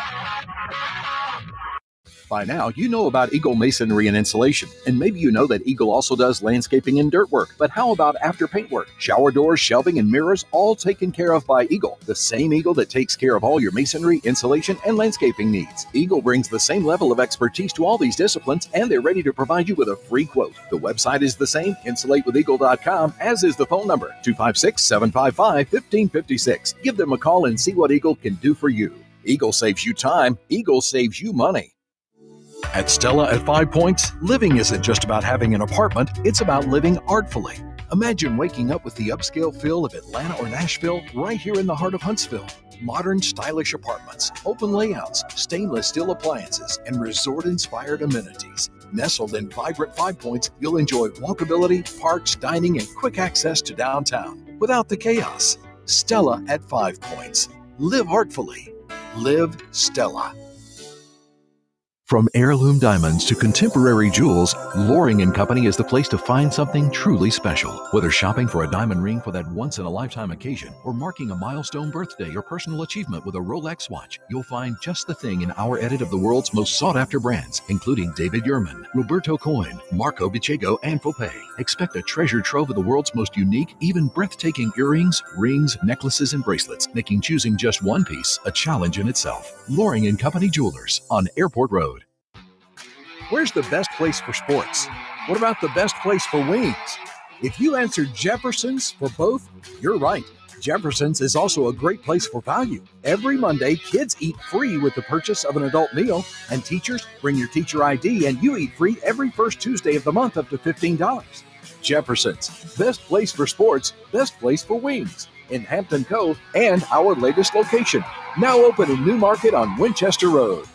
By now, you know about Eagle Masonry and Insulation, and maybe you know that Eagle also does landscaping and dirt work. But how about after paint work? Shower doors, shelving, and mirrors, all taken care of by Eagle, the same Eagle that takes care of all your masonry, insulation, and landscaping needs. Eagle brings the same level of expertise to all these disciplines, and they're ready to provide you with a free quote. The website is the same, insulatewitheagle.com, as is the phone number, 256-755-1556. Give them a call and see what Eagle can do for you. Eagle saves you time. Eagle saves you money. At Stella at 5 Points, living isn't just about having an apartment, it's about living artfully. Imagine waking up with the upscale feel of Atlanta or Nashville right here in the heart of Huntsville. Modern, stylish apartments, open layouts, stainless steel appliances, and resort-inspired amenities. Nestled in vibrant 5 Points, you'll enjoy walkability, parks, dining, and quick access to downtown without the chaos. Stella at 5 Points. Live artfully. Live Stella. From heirloom diamonds to contemporary jewels, Loring & Company is the place to find something truly special. Whether shopping for a diamond ring for that once-in-a-lifetime occasion or marking a milestone birthday or personal achievement with a Rolex watch, you'll find just the thing in our edit of the world's most sought-after brands, including David Yurman, Roberto Coin, Marco Bicego, and Fopay. Expect a treasure trove of the world's most unique, even breathtaking earrings, rings, necklaces, and bracelets, making choosing just one piece a challenge in itself. Loring & Company Jewelers on Airport Road. Where's the best place for sports? What about the best place for wings? If you answered Jefferson's for both, you're right. Jefferson's is also a great place for value. Every Monday, kids eat free with the purchase of an adult meal, and teachers bring your teacher ID and you eat free every first Tuesday of the month up to $15. Jefferson's, best place for sports, best place for wings. In Hampton Cove and our latest location, now open in New Market on Winchester Road.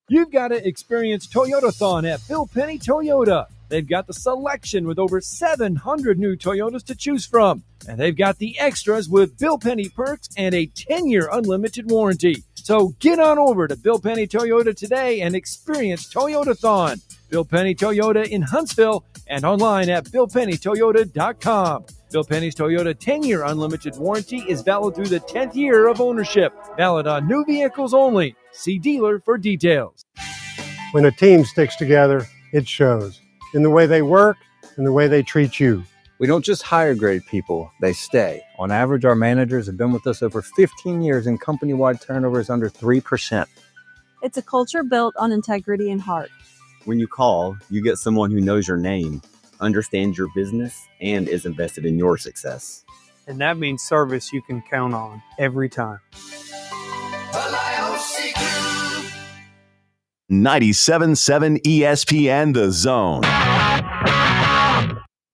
You've got to experience Toyotathon at Bill Penny Toyota. They've got the selection with over 700 new Toyotas to choose from. And they've got the extras with Bill Penny perks and a 10-year unlimited warranty. So get on over to Bill Penny Toyota today and experience Toyotathon. Bill Penny Toyota in Huntsville and online at BillPennyToyota.com. Bill Penny's Toyota 10-year unlimited warranty is valid through the 10th year of ownership. Valid on new vehicles only. See dealer for details. When a team sticks together, it shows in the way they work and the way they treat you. We don't just hire great people, they stay. On average, our managers have been with us over 15 years and company-wide turnover is under 3%. It's a culture built on integrity and heart. When you call, you get someone who knows your name, understands your business, and is invested in your success. And that means service you can count on every time. 97.7 ESPN The Zone.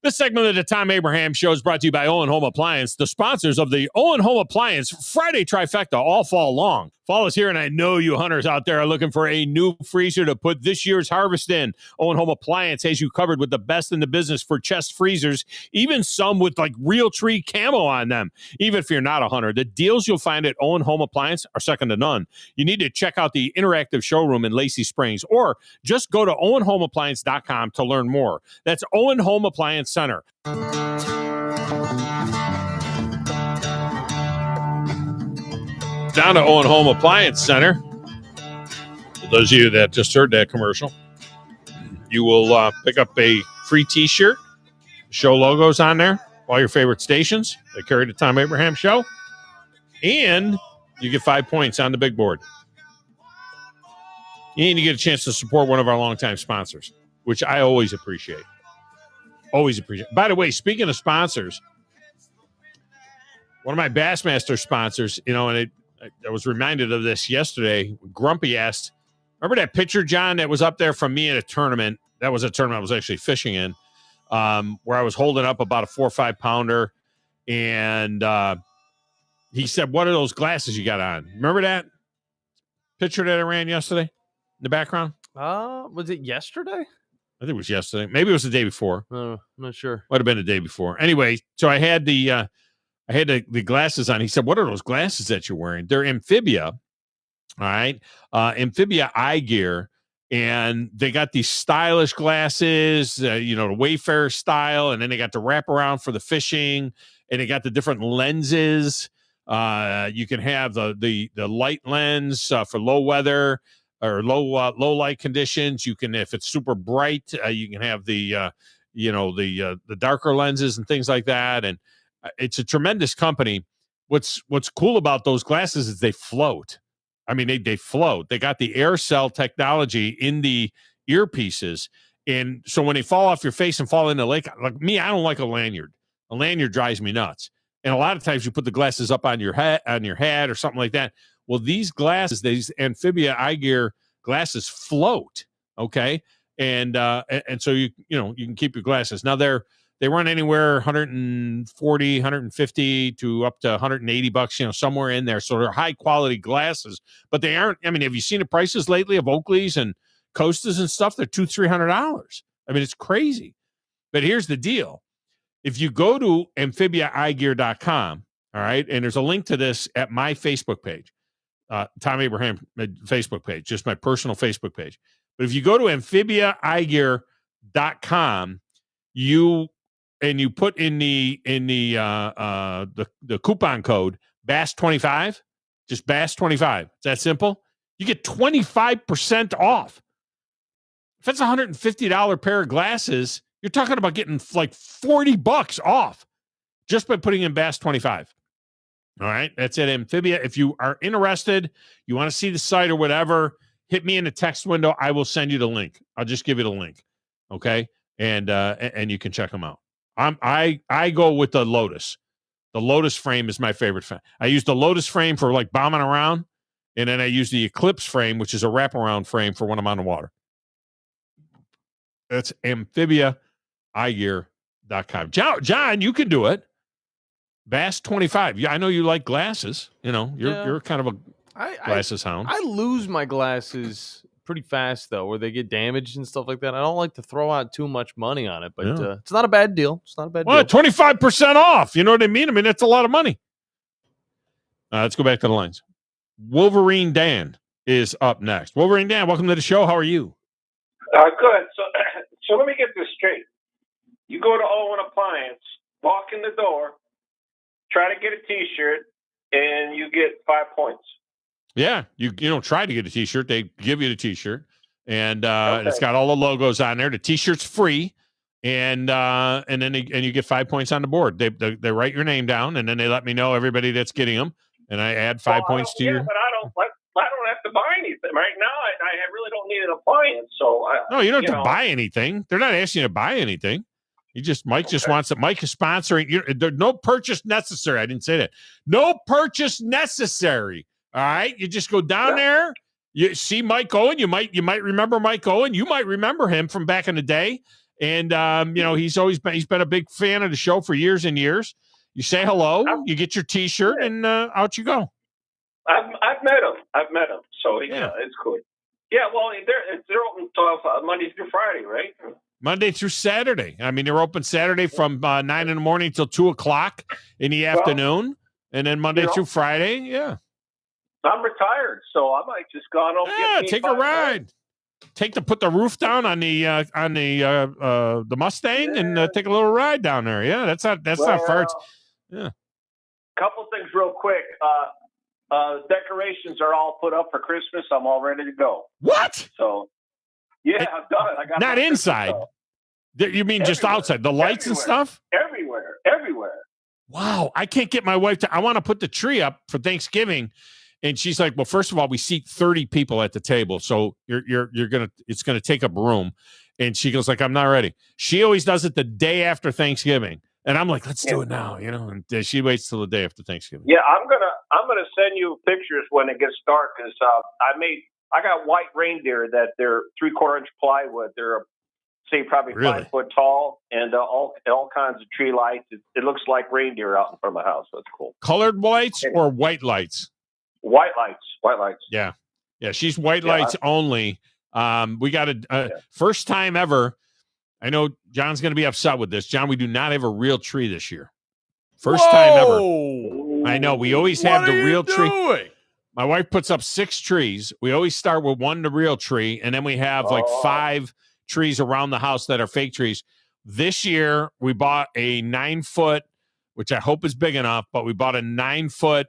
This segment of the Tom Abraham Show is brought to you by Owen Home Appliance, the sponsors of the Owen Home Appliance Friday Trifecta all fall long. Fall is here, and I know you hunters out there are looking for a new freezer to put this year's harvest in. Owen Home Appliance has you covered with the best in the business for chest freezers, even some with like real tree camo on them. Even if you're not a hunter, the deals you'll find at Owen Home Appliance are second to none. You need to check out the interactive showroom in Lacey Springs, or just go to OwenHomeAppliance.com to learn more. That's Owen Home Appliance Center. Down to Owen Home Appliance Center. For those of you that just heard that commercial, you will pick up a free T-shirt, show logos on there, all your favorite stations that carry the Tom Abraham Show, and you get 5 points on the big board. And you get a chance to support one of our longtime sponsors, which I always appreciate. Always appreciate. By the way, speaking of sponsors, one of my Bassmaster sponsors, and I was reminded of this yesterday. Grumpy asked, remember that picture, John, that was up there from me at a tournament? That was a tournament I was actually fishing in, where I was holding up about a 4 or 5 pounder. And he said, what are those glasses you got on? Remember that picture that I ran yesterday in the background? Was it yesterday? I think it was yesterday. Maybe it was the day before. I'm not sure. Might have been the day before. Anyway, so I had the glasses on. He said, what are those glasses that you're wearing? They're Amphibia. All right. Amphibia eye gear. And they got these stylish glasses, the Wayfarer style. And then they got the wraparound for the fishing. And they got the different lenses. You can have the light lens for low weather or low light conditions. You can, if it's super bright, you can have the darker lenses and things like that. And it's a tremendous company. What's cool about those glasses is they float. I mean, they float. They got the air cell technology in the earpieces. And so when they fall off your face and fall in the lake, like me, I don't like a lanyard. A lanyard drives me nuts. And a lot of times you put the glasses up on your head or something like that. Well, these glasses, these Amphibia eye gear Glasses float, okay? And so you can keep your glasses. Now they run anywhere 140, 150 to up to $180, somewhere in there. So they're high quality glasses, but they aren't. I mean, have you seen the prices lately of Oakleys and Costas and stuff? They're $200-$300. I mean, it's crazy. But here's the deal. If you go to amphibiaeyegear.com, all right, and there's a link to this at my Facebook page, Thom Abraham Facebook page, just my personal Facebook page. But if you go to amphibiaeyegear.com, you put in the coupon code BASS25, just BASS25. It's that simple. You get 25% off. If it's a $150 pair of glasses, you're talking about getting like $40 off just by putting in BASS25. All right, that's at Amphibia. If you are interested, you want to see the site or whatever, hit me in the text window. I will send you the link. I'll just give you the link, okay? And you can check them out. I go with the Lotus. The Lotus frame is my favorite frame. I use the Lotus frame for like bombing around, and then I use the Eclipse frame, which is a wraparound frame for when I'm on the water. That's amphibiaeyegear.com. John, you can do it. BASS25. Yeah, I know you like glasses. You're kind of a glasses hound. I lose my glasses pretty fast, though, where they get damaged and stuff like that. I don't like to throw out too much money on it, but it's not a bad deal. It's not a bad deal. 25% off. You know what I mean? I mean, that's a lot of money. Let's go back to the lines. Wolverine Dan is up next. Wolverine Dan, welcome to the show. How are you? Good. So let me get this straight. You go to Owen Appliance, walk in the door, try to get a T-shirt, and you get 5 points. Yeah, you don't try to get a T-shirt. They give you the T-shirt, and it's got all the logos on there. The T-shirt's free, and then you get 5 points on the board. They write your name down, and then they let me know everybody that's getting them, and I add 5 points to your. Yeah, but I don't have to buy anything right now. I really don't need an appliance. So no, you don't have to buy anything. They're not asking you to buy anything. Mike just wants it. Mike is sponsoring. There's no purchase necessary. I didn't say that. No purchase necessary. All right. You just go down there. You see Mike Owen. You might remember Mike Owen. You might remember him from back in the day. And he's been a big fan of the show for years and years. You say hello. You get your T-shirt, and out you go. I've met him. So it's cool. Yeah. Well, they're open Monday through Friday, right? Monday through Saturday. I mean, they're open Saturday from 9 in the morning till 2 o'clock in the afternoon, and then Monday through Friday. Yeah. I'm retired, so I might just go on. Take a ride. Put the roof down on the Mustang and take a little ride down there. Yeah, that's not far. Yeah. Couple things real quick. Decorations are all put up for Christmas. I'm all ready to go. What? So. Yeah, I've done it. I got not inside. You mean just outside? The lights and stuff? Everywhere. Wow. I can't get my wife to. I want to put the tree up for Thanksgiving. And she's like, well, first of all, we seat 30 people at the table. So it's gonna take up room. And she goes like, I'm not ready. She always does it the day after Thanksgiving. And I'm like, let's do it now, and she waits till the day after Thanksgiving. Yeah, I'm gonna send you pictures when it gets dark because I got white reindeer that they're 3/4 inch plywood. They're probably 5 foot tall, and all kinds of tree lights. It looks like reindeer out in front of the house. That's cool. Colored lights or white lights? White lights. Yeah. She's white lights only. We got first time ever. I know John's going to be upset with this. John, we do not have a real tree this year. First time ever. I know. We always have the real tree. My wife puts up 6 trees. We always start with one, the real tree, and then we have like 5 trees around the house that are fake trees. This year, we bought a 9-foot, which I hope is big enough, but we bought a 9-foot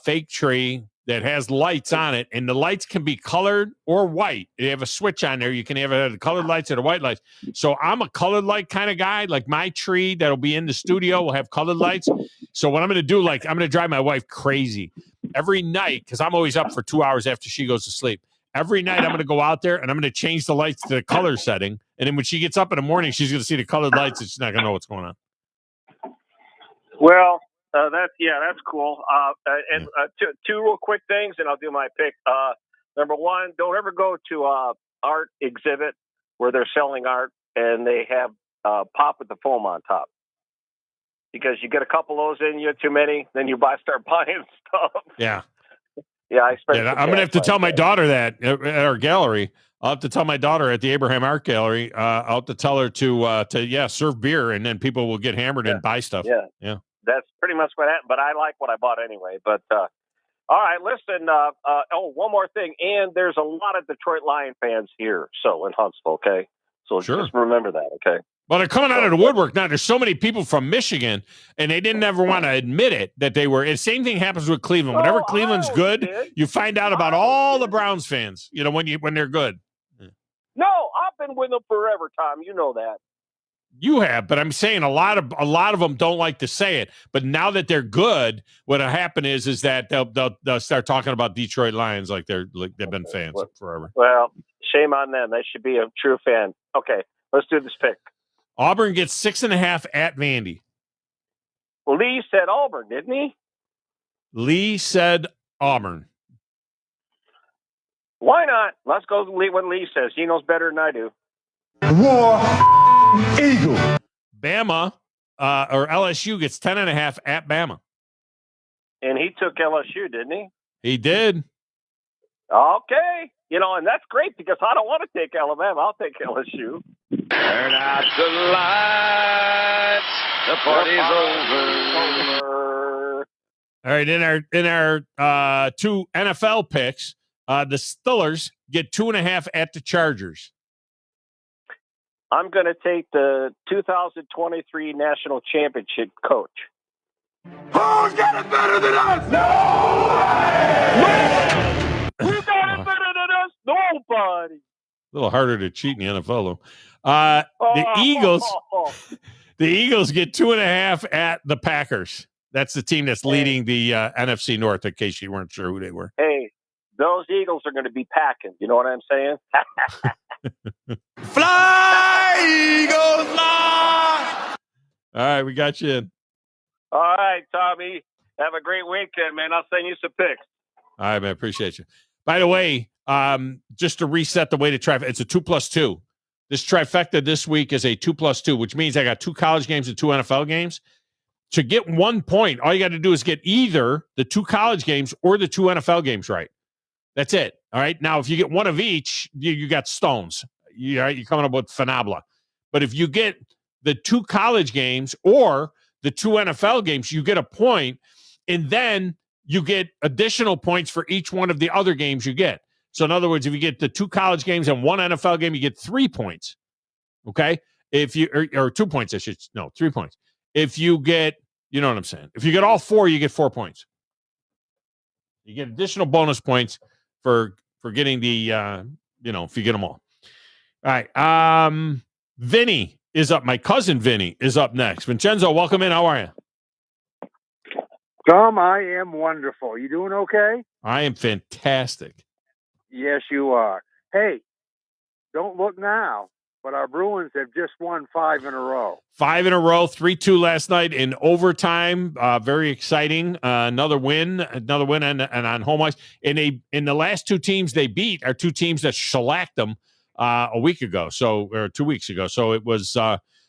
fake tree that has lights on it, and the lights can be colored or white. They have a switch on there. You can have the colored lights or the white lights. So I'm a colored light kind of guy. Like my tree that'll be in the studio will have colored lights. So what I'm going to do, I'm going to drive my wife crazy every night because I'm always up for 2 hours after she goes to sleep. Every night I'm going to go out there and I'm going to change the lights to the color setting. And then when she gets up in the morning, she's going to see the colored lights and she's not going to know what's going on. Well, that's cool. And two real quick things, and I'll do my pick. Number one, don't ever go to a art exhibit where they're selling art and they have pop with the foam on top. Because you get a couple of those in, you get too many, then you start buying stuff. Yeah. Yeah, I spent. Yeah, I'm going to have to tell my daughter that at our gallery. I'll have to tell my daughter at the Abraham Art Gallery. I'll have to tell her to serve beer, and then people will get hammered and buy stuff. Yeah. That's pretty much what happened, but I like what I bought anyway. But all right, listen. One more thing, and there's a lot of Detroit Lion fans here, so in Huntsville. Okay, so just remember that. Okay. Well, they're coming out of the woodwork now. There's so many people from Michigan, and they didn't ever want to admit it that they were. The same thing happens with Cleveland. Whenever Cleveland's good, you find out about all the Browns fans. You know when they're good. No, I've been with them forever, Tom. You know that. You have, but I'm saying a lot of them don't like to say it. But now that they're good, what'll happen is that they'll start talking about Detroit Lions like they've been fans forever. Well, shame on them. They should be a true fan. Okay, let's do this pick. Auburn gets 6.5 at Vandy. Well, Lee said Auburn, didn't he? Lee said Auburn. Why not? Let's go with what Lee says. He knows better than I do. War Eagle. Bama or LSU gets 10.5 at Bama. And he took LSU, didn't he? He did. Okay. And that's great because I don't want to take Alabama. I'll take LSU. Turn out the lights. The party's over. All right, in our two NFL picks, the Steelers get 2.5 at the Chargers. I'm going to take the 2023 National Championship coach. Who's got it better than us? No! Who got it better than us? Nobody. A little harder to cheat in the NFL, though. The Eagles get 2.5 at the Packers. That's the team that's leading the NFC North, in case you weren't sure who they were. Hey, those Eagles are going to be packing. You know what I'm saying? Fly, Eagles, fly! All right, we got you in. All right, Tommy. Have a great weekend, man. I'll send you some pics. All right, man. Appreciate you. By the way, just to reset the way to trifecta, it's a 2+2. This trifecta this week is a 2+2, which means I got 2 college games and 2 NFL games. To get 1 point, all you got to do is get either the 2 college games or the 2 NFL games right. That's it. All right. Now, if you get one of each, you got stones. You're coming up with Fanabla. But if you get the 2 college games or the 2 NFL games, you get a point, and then you get additional points for each one of the other games you get. So, in other words, if you get the 2 college games and 1 NFL game, you get 3 points. Okay? If you or 2 points, 3 points. If you get, you know what I'm saying? If you get all 4, you get 4 points. You get additional bonus points for getting the if you get them all. All right. Vinny is up. My cousin Vinny is up next. Vincenzo, welcome in. How are you? Tom, I am wonderful. You doing okay? I am fantastic. Yes, you are. Hey, don't look now, but our Bruins have just won 5 in a row. 5 in a row, 3-2 last night in overtime. Very exciting. Another win and on home ice. And in the last 2 teams they beat are 2 teams that shellacked them a week ago, or 2 weeks ago. So it was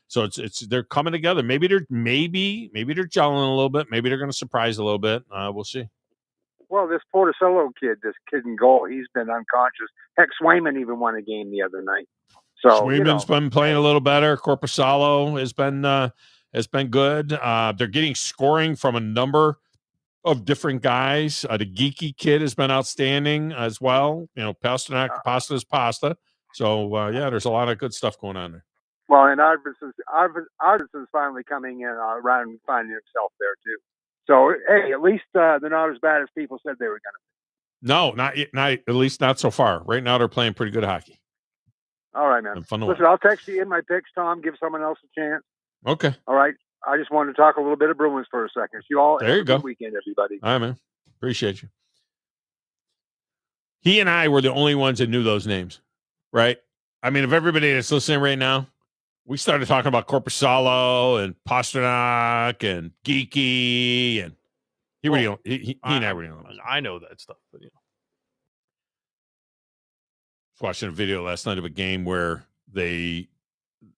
it's they're coming together. Maybe they're gelling a little bit. Maybe they're going to surprise a little bit. We'll see. Well, this Porticello kid in goal, he's been unconscious. Heck, Swayman even won a game the other night. So Swayman's been playing a little better. Corpusalo has been good. They're getting scoring from a number of different guys. The Geeky kid has been outstanding as well. Pasternak, pasta is pasta. So there's a lot of good stuff going on there. Well, and Arvidsson's finally coming in around and finding himself there too. So hey, at least they're not as bad as people said they were going to be. No, not at least not so far. Right now, they're playing pretty good hockey. All right, man. Listen, I'll text you in my picks, Tom. Give someone else a chance. Okay. All right. I just wanted to talk a little bit of Bruins for a second. You all there you go. Good weekend, everybody. All right, man. Appreciate you. He and I were the only ones that knew those names, right? I mean, if everybody that's listening right now, we started talking about Corpusalo and Pasternak and Geeky, and he and I were the only ones. I know that stuff, but watching a video last night of a game where they,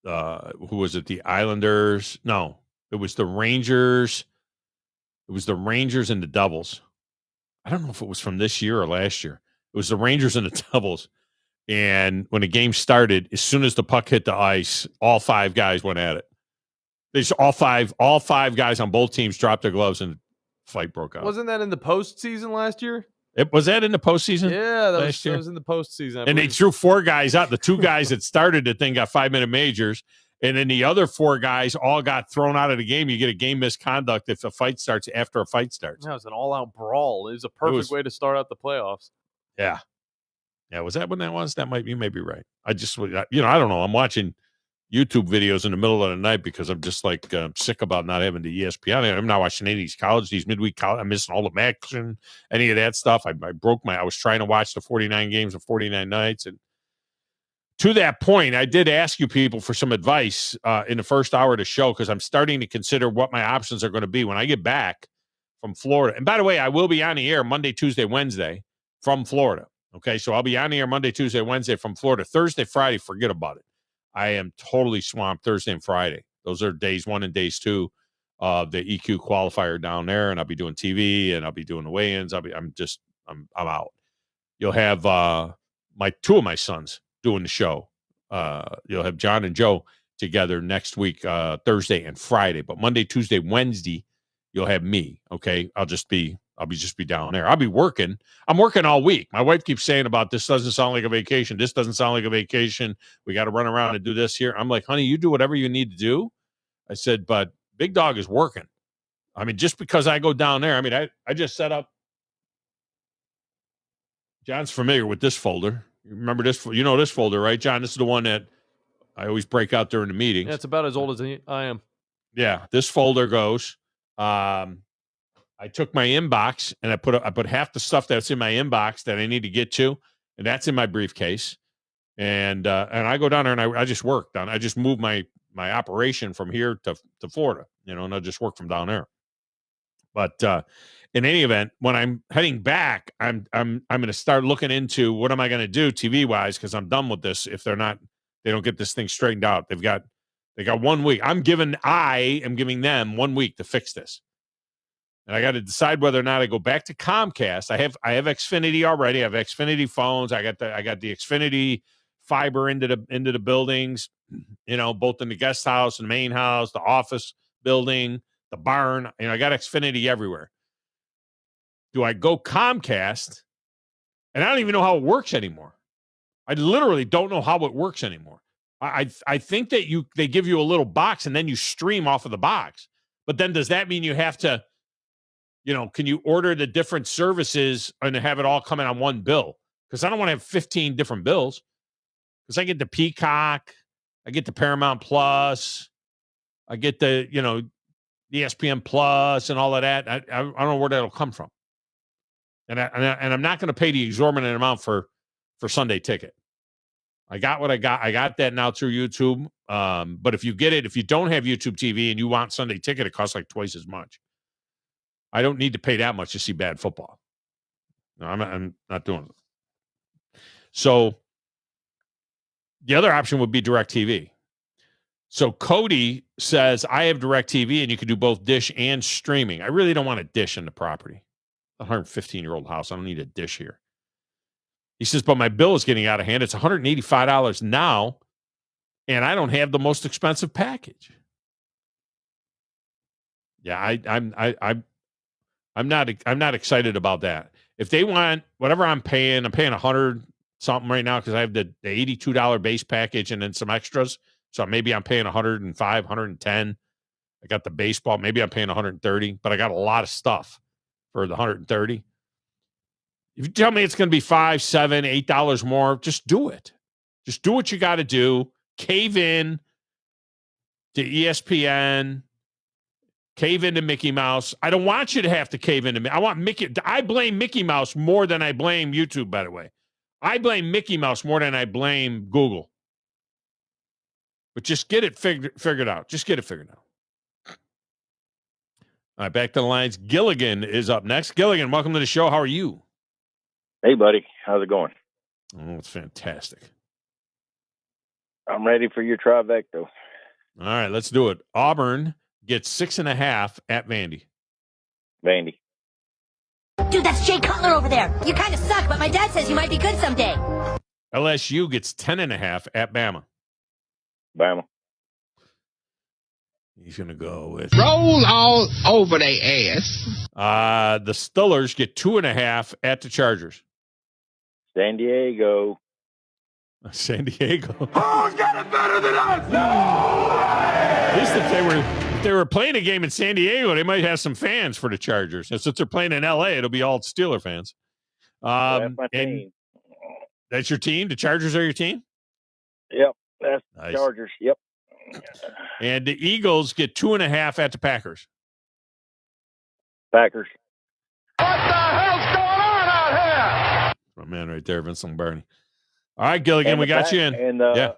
who was it? The Islanders? No, it was the Rangers. It was the Rangers and the Devils. I don't know if it was from this year or last year. It was the Rangers and the Devils. And when the game started, as soon as the puck hit the ice, all five guys went at it. They just, all five guys on both teams dropped their gloves and the fight broke out. Wasn't that in the postseason last year? Was that in the postseason? Yeah, that last year? was in the postseason. And they threw four guys out. The two guys that started the thing got 5-minute majors. And then the other four guys all got thrown out of the game. You get a game misconduct if a fight starts after a fight starts. That was an all-out brawl. It was a perfect way to start out the playoffs. Yeah. Yeah, was that when that was? You may be right. I just, I don't know. I'm watching YouTube videos in the middle of the night because I'm just like sick about not having the ESPN. I'm not watching any of these midweek college. I'm missing all the action, any of that stuff. I was trying to watch the 49 games of 49 nights. And to that point, I did ask you people for some advice in the first hour of the show because I'm starting to consider what my options are going to be when I get back from Florida. And by the way, I will be on the air Monday, Tuesday, Wednesday from Florida. Okay, so I'll be on the air Monday, Tuesday, Wednesday from Florida. Thursday, Friday, forget about it. I am totally swamped Thursday and Friday. Those are days 1 and days 2 of the EQ qualifier down there, and I'll be doing TV and I'll be doing the weigh-ins. I'm out. You'll have two of my sons doing the show. You'll have John and Joe together next week, Thursday and Friday. But Monday, Tuesday, Wednesday, you'll have me. Okay, I'll just be down there. I'll be working. I'm working all week. My wife keeps saying about this doesn't sound like a vacation. This doesn't sound like a vacation. We got to run around and do this here. I'm like, honey, you do whatever you need to do. I said, but Big Dog is working. I mean, just because I go down there, I mean, I just set up. John's familiar with this folder. You remember this? You know this folder, right, John? This is the one that I always break out during the meetings. Yeah, it's about as old as I am. Yeah, this folder goes. I took my inbox and I put half the stuff that's in my inbox that I need to get to, and that's in my briefcase. And I go down there and I just work down. I just move my operation from here to Florida, and I just work from down there. But in any event, when I'm heading back, I'm going to start looking into what am I going to do TV wise because I'm done with this. If they don't get this thing straightened out, they got 1 week. I am giving them 1 week to fix this. And I got to decide whether or not I go back to Comcast. I have Xfinity already. I have Xfinity phones. I got the Xfinity fiber into the buildings, both in the guest house and the main house, the office building, the barn. I got Xfinity everywhere. Do I go Comcast? And I don't even know how it works anymore. I literally don't know how it works anymore. I think that they give you a little box and then you stream off of the box. But then does that mean you have to, can you order the different services and have it all come in on one bill? Because I don't want to have 15 different bills. Because I get the Peacock, I get the Paramount Plus, I get the, ESPN Plus and all of that. I don't know where that'll come from. And I'm not going to pay the exorbitant amount for Sunday Ticket. I got what I got. I got that now through YouTube. But if you don't have YouTube TV and you want Sunday Ticket, it costs like twice as much. I don't need to pay that much to see bad football. No, I'm not doing it. So the other option would be DirecTV. So Cody says, I have DirecTV and you can do both dish and streaming. I really don't want a dish in the property. A 115-year-old house. I don't need a dish here. He says, but my bill is getting out of hand. It's $185 now, and I don't have the most expensive package. Yeah, I'm not excited about that. If they want whatever I'm paying $100 something right now because I have the $82 base package and then some extras. So maybe I'm paying $105, $110. I got the baseball. Maybe I'm paying $130, but I got a lot of stuff for the $130. If you tell me it's going to be $5, $7, $8 more, just do it. Just do what you got to do. Cave in to ESPN. Cave into Mickey Mouse. I don't want you to have to cave into me. I blame Mickey Mouse more than I blame YouTube, by the way. I blame Mickey Mouse more than I blame Google. But just get it figured out. Just get it figured out. All right, back to the lines. Gilligan is up next. Gilligan, welcome to the show. How are you? Hey, buddy. How's it going? Oh, it's fantastic. I'm ready for your trifecta. All right, let's do it. Auburn gets 6.5 at Vandy. Vandy. Dude, that's Jay Cutler over there. You kind of suck, but my dad says you might be good someday. LSU gets 10.5 at Bama. Bama. He's going to go with Roll all over their ass. the Steelers get 2.5 at the Chargers. San Diego. San Diego. Who's got it better than us? At least if they were playing a game in San Diego, they might have some fans for the Chargers. And since they're playing in LA, it'll be all Steeler fans. That's my team. That's your team? The Chargers are your team? Yep. That's nice. Chargers. Yep. And the Eagles get 2.5 at the Packers. Packers. What the hell's going on out here? My man right there, Vince Lombardi. All right, Gilligan, we got you in. And the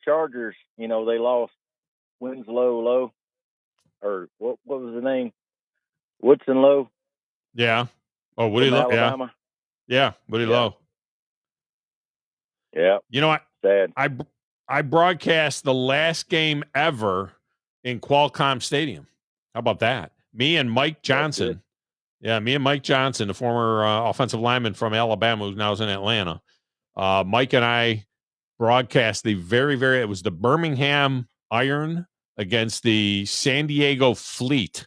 Chargers, they lost Winslow, or what was the name? Woodson Lowe. Yeah. Oh, Woody Lowe. Yeah. Yeah, Woody Lowe. Yeah. You know what? Sad. I broadcast the last game ever in Qualcomm Stadium. How about that? Me and Mike Johnson. Yeah, me and Mike Johnson, the former offensive lineman from Alabama, who now is in Atlanta. Mike and I broadcast the it was the Birmingham Iron against the San Diego Fleet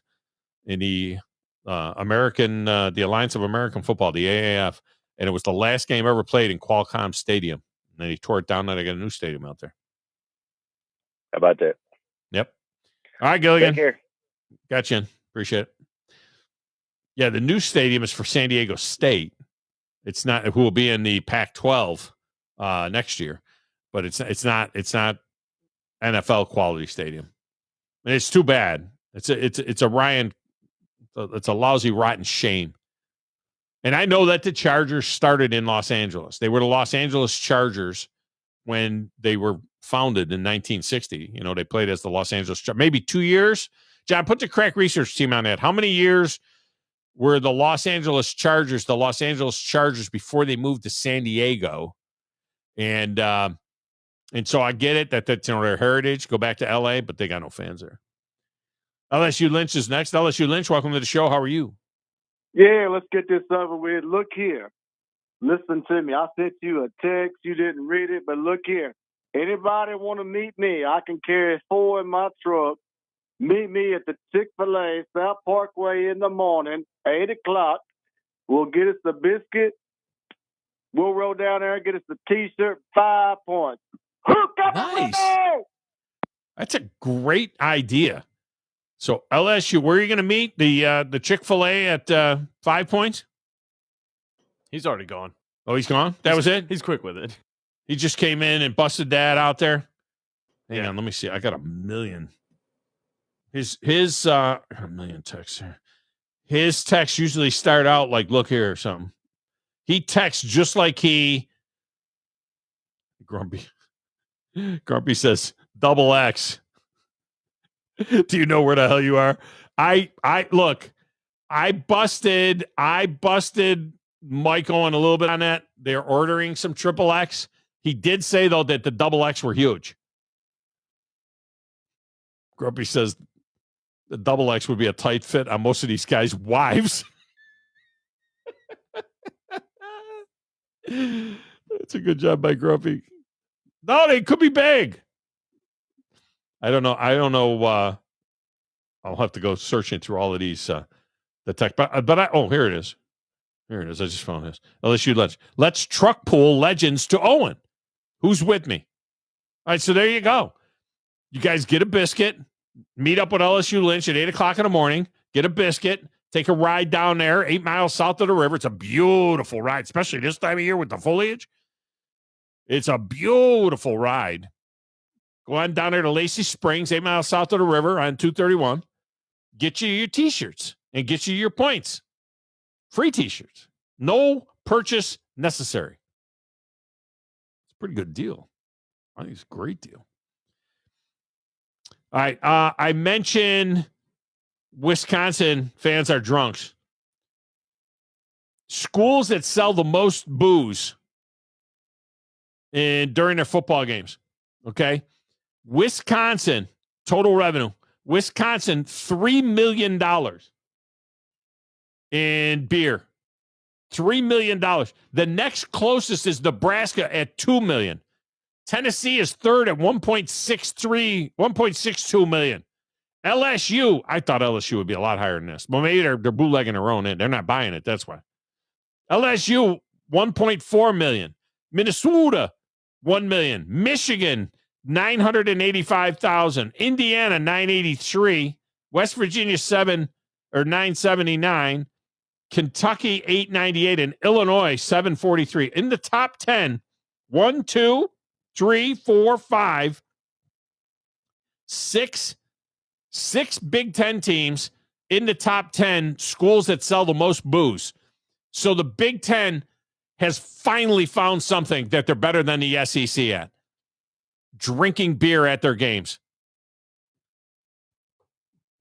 in the the Alliance of American Football, the AAF. And it was the last game ever played in Qualcomm Stadium. And then he tore it down, and they got a new stadium out there. How about that? Yep. All right, Gilligan. Take care. Got you in. Appreciate it. Yeah, the new stadium is for San Diego State. It's not who will be in the Pac-12 next year, but it's not NFL quality stadium. And it's too bad. It's a lousy, rotten shame. And I know that the Chargers started in Los Angeles. They were the Los Angeles Chargers when they were founded in 1960. They played as the Los Angeles Chargers. Maybe 2 years. John, put the crack research team on that. How many years were the Los Angeles Chargers before they moved to San Diego? And so I get it that's their heritage. Go back to L.A., but they got no fans there. LSU Lynch is next. LSU Lynch, welcome to the show. How are you? Yeah, let's get this over with. Look here. Listen to me. I sent you a text. You didn't read it, but look here. Anybody want to meet me? I can carry 4 in my truck. Meet me at the Chick-fil-A, South Parkway in the morning, 8 o'clock. We'll get us the biscuit. We'll roll down there and get us the T-shirt, 5 points. Nice. That's a great idea. So LSU, where are you going to meet? The Chick-fil-A at 5 points? He's already gone. Oh, he's gone? That was it? He's quick with it. He just came in and busted that out there? Hang on, let me see. I got a million. His a million texts here. His texts usually start out like, look here or something. He texts just like Grumpy says, double X. Do you know where the hell you are? I busted Mike on a little bit on that. They're ordering some triple X. He did say, though, that the double X were huge. Grumpy says the double X would be a tight fit on most of these guys' wives. That's a good job by Grumpy. No, they could be big. I don't know. I'll have to go searching through all of these the tech. But here it is. Here it is. I just found this. LSU Let's truck pool legends to Owen. Who's with me? All right, so there you go. You guys get a biscuit, meet up with LSU Lynch at 8 o'clock in the morning, get a biscuit, take a ride down there, 8 miles south of the river. It's a beautiful ride, especially this time of year with the foliage. It's a beautiful ride. Go on down there to Lacey Springs, 8 miles south of the river on 231. Get you your T-shirts and get you your points. Free T-shirts. No purchase necessary. It's a pretty good deal. I think it's a great deal. All right. I mentioned Wisconsin fans are drunks. Schools that sell the most booze during their football games. Okay? Wisconsin, total revenue. Wisconsin, $3 million in beer. $3 million. The next closest is Nebraska at $2 million. Tennessee is third at 1.62 million. LSU, I thought LSU would be a lot higher than this. Well, maybe they're bootlegging their own in. They're not buying it. That's why. LSU, 1.4 million. Minnesota, 1 million. Michigan, 985,000. Indiana, 983. West Virginia, 979. Kentucky, 898. And Illinois, 743. In the top 10, 1, 2, 3, 4, 5, 6 Big Ten teams in the top 10 schools that sell the most booze. So the Big Ten has finally found something that they're better than the SEC at. Drinking beer at their games.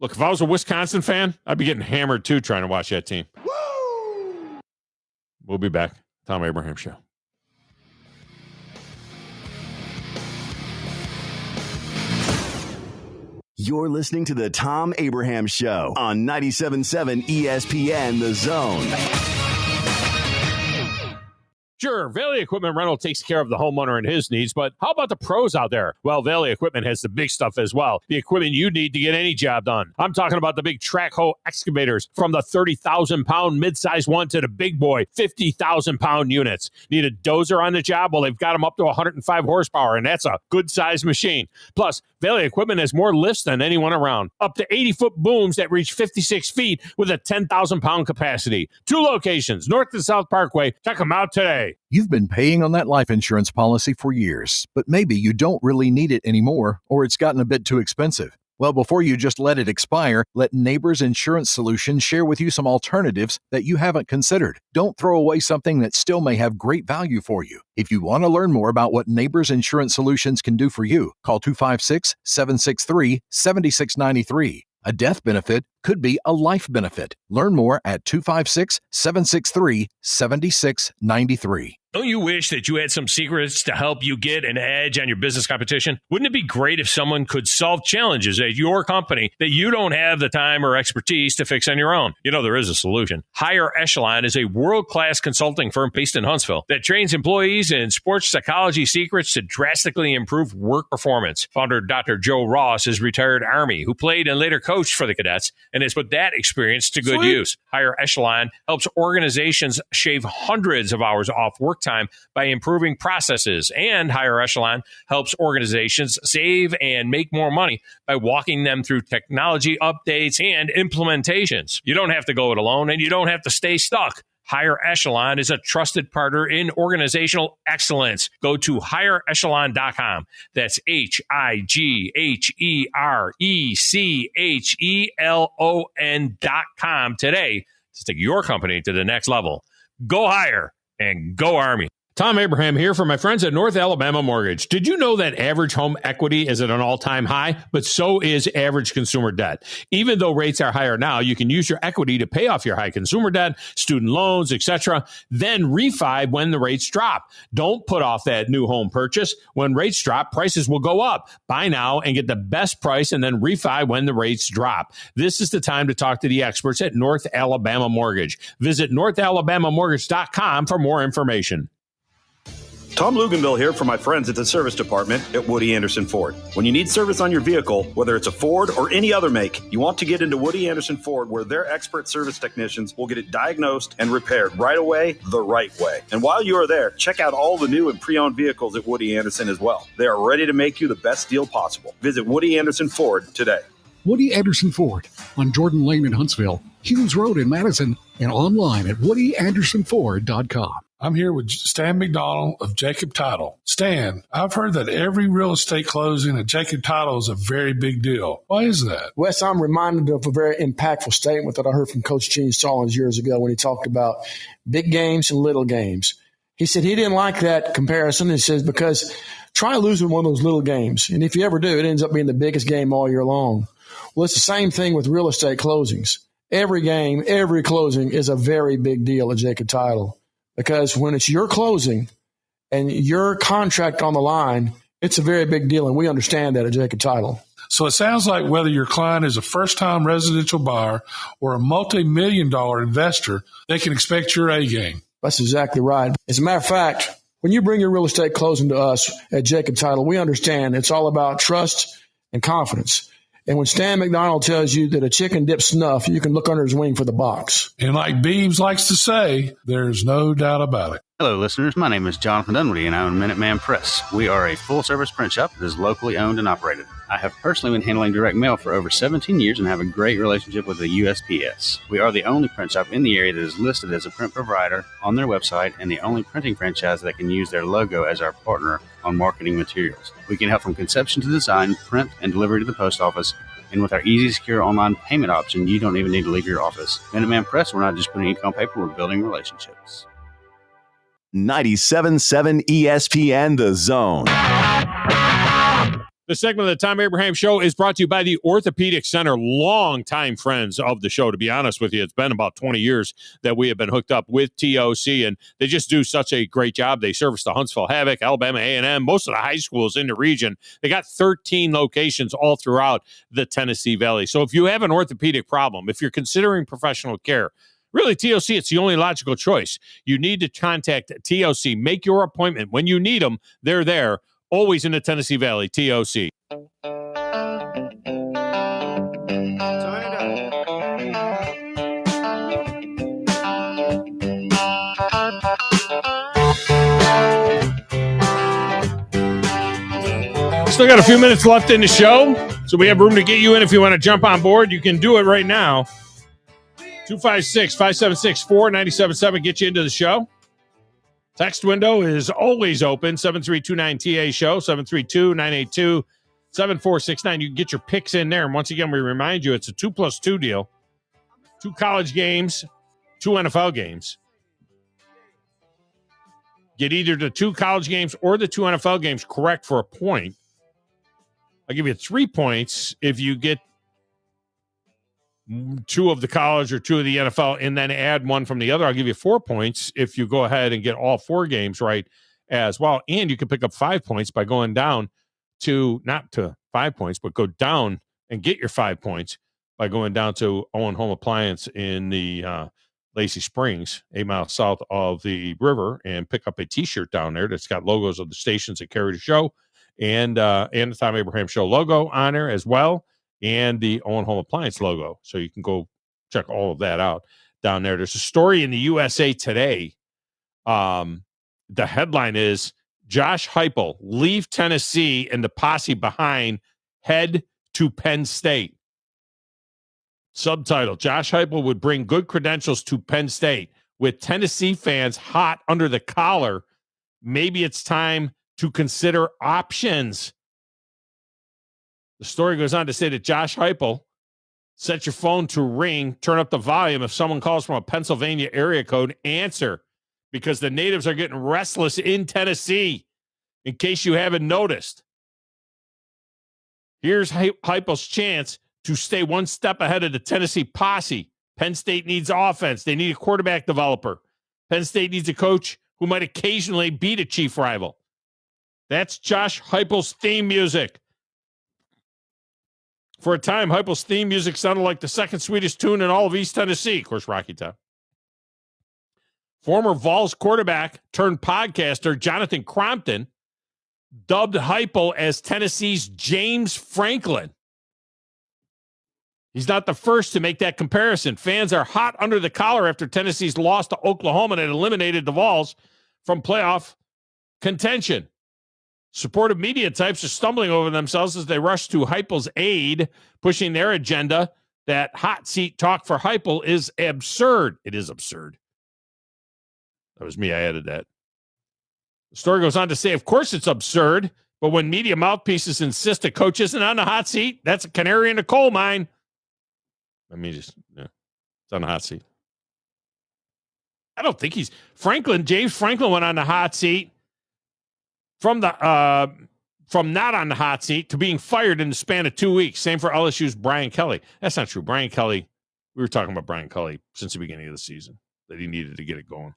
Look, if I was a Wisconsin fan, I'd be getting hammered too trying to watch that team. Woo! We'll be back. Thom Abraham Show. You're listening to the Thom Abraham Show on 97.7 ESPN The Zone. Sure, Valley Equipment Rental takes care of the homeowner and his needs, but how about the pros out there? Well, Valley Equipment has the big stuff as well. The equipment you need to get any job done. I'm talking about the big track hoe excavators, from the 30,000-pound mid-size one to the big boy 50,000-pound units. Need a dozer on the job? Well, they've got them up to 105 horsepower, and that's a good-sized machine. Plus, Valley Equipment has more lifts than anyone around. Up to 80-foot booms that reach 56 feet with a 10,000-pound capacity. 2 locations, North and South Parkway. Check them out today. You've been paying on that life insurance policy for years, but maybe you don't really need it anymore, or it's gotten a bit too expensive. Well, before you just let it expire, let Neighbors Insurance Solutions share with you some alternatives that you haven't considered. Don't throw away something that still may have great value for you. If you want to learn more about what Neighbors Insurance Solutions can do for you, call 256-763-7693. A death benefit could be a life benefit. Learn more at 256-763-7693. Don't you wish that you had some secrets to help you get an edge on your business competition? Wouldn't it be great if someone could solve challenges at your company that you don't have the time or expertise to fix on your own? You know, there is a solution. Higher Echelon is a world-class consulting firm based in Huntsville that trains employees in sports psychology secrets to drastically improve work performance. Founder Dr. Joe Ross is retired Army who played and later coached for the cadets and has put that experience to good use. Higher Echelon helps organizations shave hundreds of hours off work time by improving processes, and Higher Echelon helps organizations save and make more money by walking them through technology updates and implementations. You don't have to go it alone, and you don't have to stay stuck. Higher Echelon is a trusted partner in organizational excellence. Go to higherechelon.com. That's HIGHERECHELON.com today to take your company to the next level. Go higher and go Army. Thom Abraham here for my friends at North Alabama Mortgage. Did you know that average home equity is at an all-time high? But so is average consumer debt. Even though rates are higher now, you can use your equity to pay off your high consumer debt, student loans, etc., then refi when the rates drop. Don't put off that new home purchase. When rates drop, prices will go up. Buy now and get the best price and then refi when the rates drop. This is the time to talk to the experts at North Alabama Mortgage. Visit NorthAlabamaMortgage.com for more information. Tom Luganville here for my friends at the service department at Woody Anderson Ford. When you need service on your vehicle, whether it's a Ford or any other make, you want to get into Woody Anderson Ford, where their expert service technicians will get it diagnosed and repaired right away, the right way. And while you are there, check out all the new and pre-owned vehicles at Woody Anderson as well. They are ready to make you the best deal possible. Visit Woody Anderson Ford today. Woody Anderson Ford on Jordan Lane in Huntsville, Hughes Road in Madison, and online at WoodyAndersonFord.com. I'm here with Stan McDonald of Jacob Title. Stan, I've heard that every real estate closing at Jacob Title is a very big deal. Why is that? Wes, I'm reminded of a very impactful statement that I heard from Coach Gene Stallings years ago when he talked about big games and little games. He said he didn't like that comparison. He says, because try losing one of those little games. And if you ever do, it ends up being the biggest game all year long. Well, it's the same thing with real estate closings. Every game, every closing is a very big deal at Jacob Title. Because when it's your closing and your contract on the line, it's a very big deal, and we understand that at Jacob Title. So it sounds like whether your client is a first-time residential buyer or a multi-million-dollar investor, they can expect your A game. That's exactly right. As a matter of fact, when you bring your real estate closing to us at Jacob Title, we understand it's all about trust and confidence. And when Stan McDonald tells you that a chicken dips snuff, you can look under his wing for the box. And like Beebs likes to say, there's no doubt about it. Hello, listeners. My name is Jonathan Dunwoody, and I own Minuteman Press. We are a full-service print shop that is locally owned and operated. I have personally been handling direct mail for over 17 years and have a great relationship with the USPS. We are the only print shop in the area that is listed as a print provider on their website and the only printing franchise that can use their logo as our partner on marketing materials. We can help from conception to design, print, and delivery to the post office. And with our easy, secure online payment option, you don't even need to leave your office. Minuteman Press, we're not just putting ink on paper, we're building relationships. 97.7 ESPN The Zone. The segment of the Tom Abraham Show is brought to you by the Orthopedic Center, longtime friends of the show. To be honest with you, it's been about 20 years that we have been hooked up with TOC, and they just do such a great job. They service the Huntsville Havoc, Alabama A&M, most of the high schools in the region. They got 13 locations all throughout the Tennessee Valley. So if you have an orthopedic problem, if you're considering professional care, really, TOC, it's the only logical choice. You need to contact TOC. Make your appointment. When you need them, they're there. Always in the Tennessee Valley, TOC. Still got a few minutes left in the show, so we have room to get you in if you want to jump on board. You can do it right now. 256-576-4977, get you into the show. Text window is always open, 732-9TA-SHOW, 732-982-7469. You can get your picks in there. And once again, we remind you, it's a 2+2 deal. 2 college games, 2 NFL games. Get either the 2 college games or the 2 NFL games correct for a point. I'll give you 3 points if you get 2 of the college or 2 of the NFL and then add 1 from the other. I'll give you 4 points if you go ahead and get all 4 games right as well. And you can pick up 5 points by going down to, not to 5 points, but go down and get your 5 points by going down to Owen Home Appliance in the Lacey Springs, 8 miles south of the river, and pick up a T-shirt down there that's got logos of the stations that carry the show and the Tom Abraham Show logo on there as well, and the Owen Home Appliance logo. So you can go check all of that out down there. There's a story in the USA Today. The headline is, Josh Heupel, leave Tennessee and the posse behind, head to Penn State. Subtitle, Josh Heupel would bring good credentials to Penn State. With Tennessee fans hot under the collar, maybe it's time to consider options. The story goes on to say that Josh Heupel, set your phone to ring, turn up the volume. If someone calls from a Pennsylvania area code, answer, because the natives are getting restless in Tennessee, in case you haven't noticed. Here's Heupel's chance to stay one step ahead of the Tennessee posse. Penn State needs offense. They need a quarterback developer. Penn State needs a coach who might occasionally beat a chief rival. That's Josh Heupel's theme music. For a time, Heupel's theme music sounded like the second sweetest tune in all of East Tennessee. Of course, Rocky Top. Former Vols quarterback turned podcaster Jonathan Crompton dubbed Heupel as Tennessee's James Franklin. He's not the first to make that comparison. Fans are hot under the collar after Tennessee's loss to Oklahoma and eliminated the Vols from playoff contention. Supportive media types are stumbling over themselves as they rush to Heupel's aid, pushing their agenda that hot seat talk for Heupel is absurd. It is absurd. That was me. I added that. The story goes on to say, of course it's absurd, but when media mouthpieces insist a coach isn't on the hot seat, that's a canary in a coal mine. I mean, it's on the hot seat. I don't think James Franklin went on the hot seat from not on the hot seat to being fired in the span of 2 weeks. Same for LSU's Brian Kelly. That's not true. Brian Kelly, we were talking about Brian Kelly since the beginning of the season, that he needed to get it going.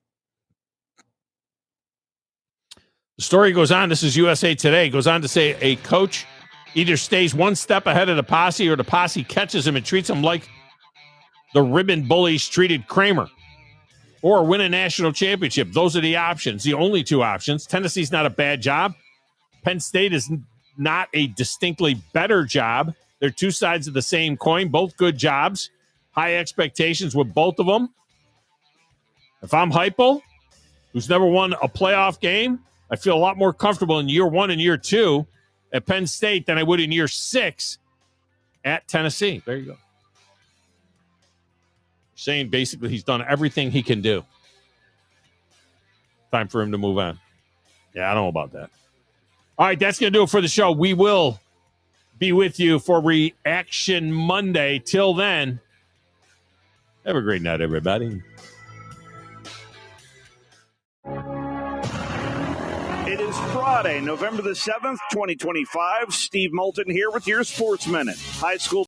The story goes on, this is USA Today, goes on to say a coach either stays one step ahead of the posse or the posse catches him and treats him like the ribbon bullies treated Kramer, or win a national championship. Those are the options, the only two options. Tennessee's not a bad job. Penn State is not a distinctly better job. They're two sides of the same coin, both good jobs. High expectations with both of them. If I'm Heupel, who's never won a playoff game, I feel a lot more comfortable in year 1 and year 2 at Penn State than I would in year 6 at Tennessee. There you go. Saying basically he's done everything he can do. Time for him to move on. Yeah, I don't know about that. All right, that's going to do it for the show. We will be with you for Reaction Monday. Till then, have a great night, everybody. It is Friday, November the 7th, 2025. Steve Moulton here with your Sports Minute. High school